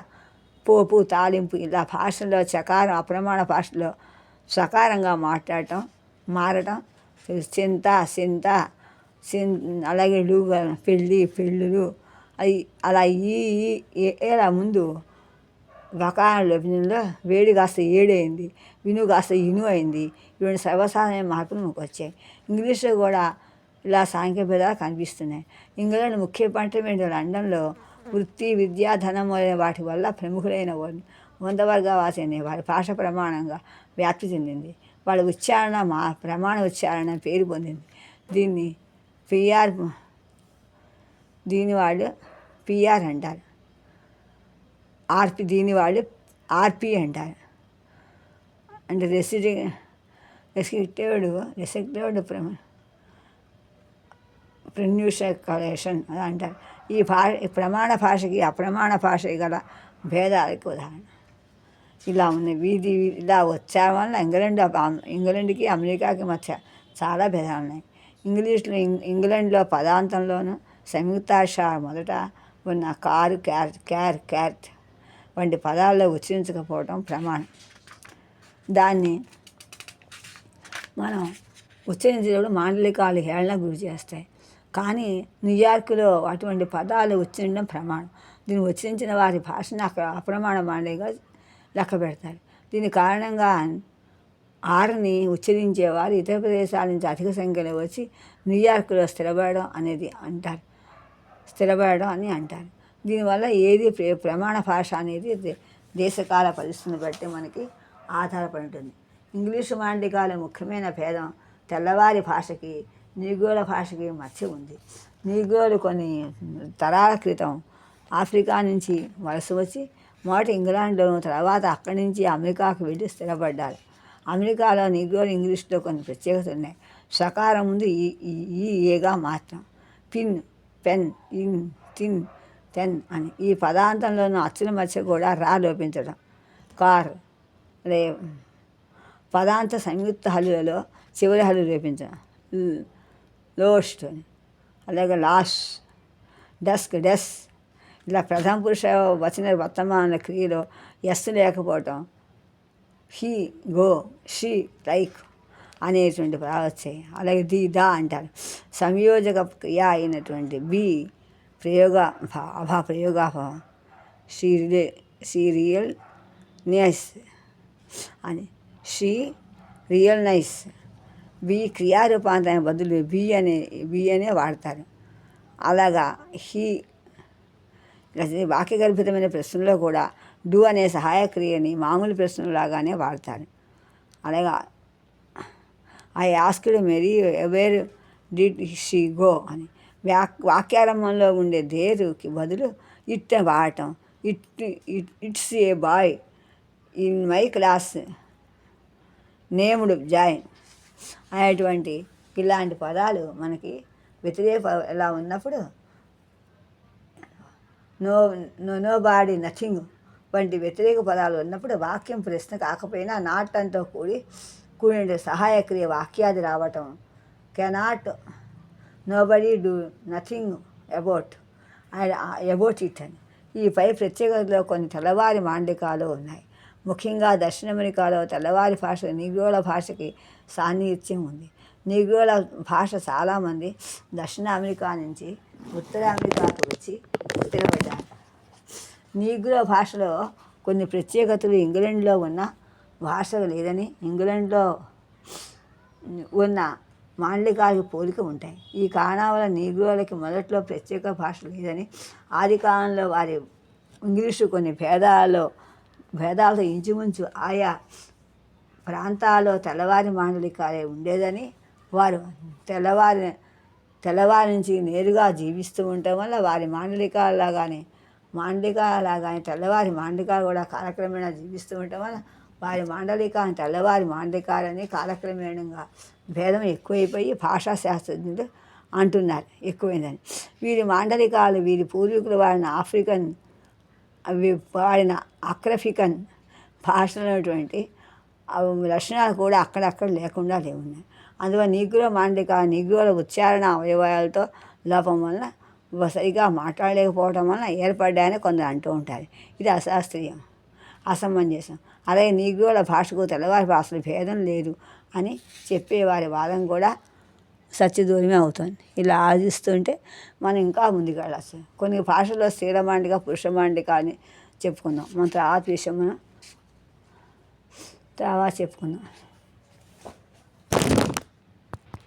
పోపు, తాలింపు, ఇలా భాషలో చకారం అప్రమాణ భాషలో సకారంగా మాట్లాడటం, మారటం, చింత, సింత, అలాగే పెళ్ళి, పెళ్ళులు, అవి అలా ఇలా ముందు వకారం లోపంలో వేడి కాస్త ఏడైంది, విను కాస్త ఇను అయింది. ఇటువంటి సర్వసాధారణ మార్పులు మనకు వచ్చాయి. ఇంగ్లీష్లో కూడా ఇలా సాంఖ్య భేదాలు కనిపిస్తున్నాయి. ఇంగ్లాండ్ ముఖ్య పంటమైన లండన్లో వృత్తి, విద్య, ధనం మొదలైన వాటి వల్ల ప్రముఖులైన 100 వర్గవాసి అనే వారి భాష ప్రమాణంగా వ్యాప్తి చెందింది. వాళ్ళ ఉచ్చారణ ప్రమాణ ఉచ్చారణ పేరు పొందింది. దీన్ని వాళ్ళు పిఆర్ అంటారు. దీన్ని వాళ్ళు ఆర్పి అంటారు. అంటే రెస్ట్రిక్టివ్డ్ ప్రొన్యూన్సియేషన్ అని అంటారు. ఈ ప్రమాణ భాషకి అప్రమాణ భాషకి గల భేదాలకు ఉదాహరణ ఇలా ఉన్నాయి. ఇలా వచ్చాం వల్ల ఇంగ్లాండ్కి అమెరికాకి మధ్య చాలా భేదాలు ఉన్నాయి. ఇంగ్లాండ్లో పదాంతంలోనూ సంయుక్తాక్షరాలు మొదట ఉన్న కారు, క్యారెట్ వంటి పదాల్లో ఉచ్చరించకపోవడం ప్రమాణం. దాన్ని మనం ఉచ్చరించేటప్పుడు మాండలికాలు హేళన గురి చేస్తాయి. కానీ న్యూయార్క్లో అటువంటి పదాలు ఉచ్చరించడం ప్రమాణం. దీన్ని ఉచ్చరించిన వారి భాషను అక్కడ అప్రమాణ మాండలిగా లెక్క పెడతారు. దీని కారణంగా ఆర్ని ఉచ్చరించేవారు ఇతర ప్రదేశాల నుంచి అధిక సంఖ్యలో వచ్చి న్యూయార్క్లో స్థిరపడడం అని అంటారు. దీనివల్ల ఏది ప్రమాణ భాష అనేది దేశకాల పరిస్థితిని బట్టి మనకి ఆధారపడి ఉంటుంది. ఇంగ్లీషు మాండలికాల ముఖ్యమైన భేదం తెల్లవారి భాషకి నీగోల భాషకి మధ్య ఉంది. నీగోలు కొన్ని తరాల క్రితం ఆఫ్రికా నుంచి వలస వచ్చి మొదట ఇంగ్లాండ్లోను, తర్వాత అక్కడి నుంచి అమెరికాకు వెళ్ళి స్థిరపడ్డారు. అమెరికాలో నీగోలు ఇంగ్లీష్లో కొన్ని ప్రత్యేకతలు ఉన్నాయి. సకారం ముందు ఏగా మాత్రం, పిన్, పెన్, ఇన్, తిన్, తెన్ అని. ఈ పదాంతంలోనూ అచ్చుల మధ్య కూడా రా లోపించడం. కార్ అదే పదాంత సంయుక్త హల్లులలో చివరి హల్లు లోపించడం. లోస్ట్ అని, అలాగే లాస్, డస్క్, డెస్, ఇలా ప్రథమ పురుష వచన వర్తమాన క్రియలో ఎస్ లేకపోవటం. హీ, గో, షీ, లైక్ అనేటువంటి పదాలు వచ్చాయి. అలాగే దా అంటారు. సంయోజక క్రియ అయినటువంటి బి ప్రయోగాభావం. షీ రియల్ నైస్ అని, షీ రియల్ నైస్. బి క్రియారూపాంతరం బదులు బి అనే వాడతారు. అలాగా వాక్యగర్భితమైన ప్రశ్నలో కూడా డూ అనే సహాయ క్రియని మామూలు ప్రశ్నలాగానే వాడతారు. అలాగా I asked Mary where did she go అని. వాక్యారంభంలో ఉండే దేరుకి బదులు ఇట్ వాడటం. It's a boy in my class named Joy అనేటువంటి ఇలాంటి పదాలు మనకి వ్యతిరేక ఎలా ఉన్నప్పుడు నో బాడీ, నథింగ్ వంటి వ్యతిరేక పదాలు ఉన్నప్పుడు వాక్యం ప్రశ్న కాకపోయినా నాటంతో కూడిన సహాయక్రియ వాక్యాది రావటం. Cannot, nobody, do, nothing about it అని. ఈ పై ప్రత్యేకతలో కొన్ని తెల్లవారి మాండలికాలు ఉన్నాయి. ముఖ్యంగా దక్షిణ అమెరికాలో తెల్లవారి భాష నీగ్రోల భాషకి సాన్నిహిత్యం ఉంది. నీగ్రోల భాష చాలామంది దక్షిణ అమెరికా నుంచి ఉత్తర అమెరికాకు వచ్చి స్థిరపడ్డారు. నీగ్రో భాషలో కొన్ని ప్రత్యేకతలు ఇంగ్లాండ్లో ఉన్న భాషలు లేదని, ఇంగ్లాండ్లో ఉన్న మాండలికాలకు పోలిక ఉంటాయి. ఈ కారణం వల్ల నీగ్రోలకి మొదట్లో ప్రత్యేక భాష లేదని, ఆది కాలంలో వారి ఇంగ్లీషు కొన్ని భేదాలతో ఇంచుమించు ఆయా ప్రాంతాల్లో తెల్లవారి మాండలికాలే ఉండేదని, వారు తెల్లవారి నుంచి నేరుగా జీవిస్తూ ఉండటం వల్ల వారి మాండలికాలాగానే తెల్లవారి మాండలికాలు కూడా కాలక్రమేణా జీవిస్తూ ఉండటం వల్ల వారి మాండలికాన్ని తెల్లవారి మాండలికాలని కాలక్రమేణంగా భేదం ఎక్కువైపోయి భాషా శాస్త్రజ్ఞులు అంటున్నారు ఎక్కువైందని. వీరి మాండలికాలు వీరి పూర్వీకులు వాడిన అక్రఫికన్ భాషలైనటువంటి లక్షణాలు కూడా అక్కడక్కడ లేకుండా లేవున్నాయి. అందువల్ల నీగ్రోల ఉచ్చారణ అవయవాలతో లోపం వలన సరిగా మాట్లాడలేకపోవడం వలన ఏర్పడ్డాయని కొందరు అంటూ ఉంటారు. ఇది అశాస్త్రీయం, అసమంజసం. అలాగే నీగ్రోల భాషకు తెల్లవారి భాషలో భేదం లేదు అని చెప్పేవారి వాదం కూడా సత్యదూరమే అవుతుంది. ఇలా ఆలోచిస్తుంటే మనం ఇంకా ముందుకు వెళ్ళచ్చు. కొన్ని భాషల్లో స్త్రీల మాండిక, పురుష మాండిక అని చెప్పుకుందాం. మన తర్వాత విషయం మనం తర్వాత చెప్పుకుందాం.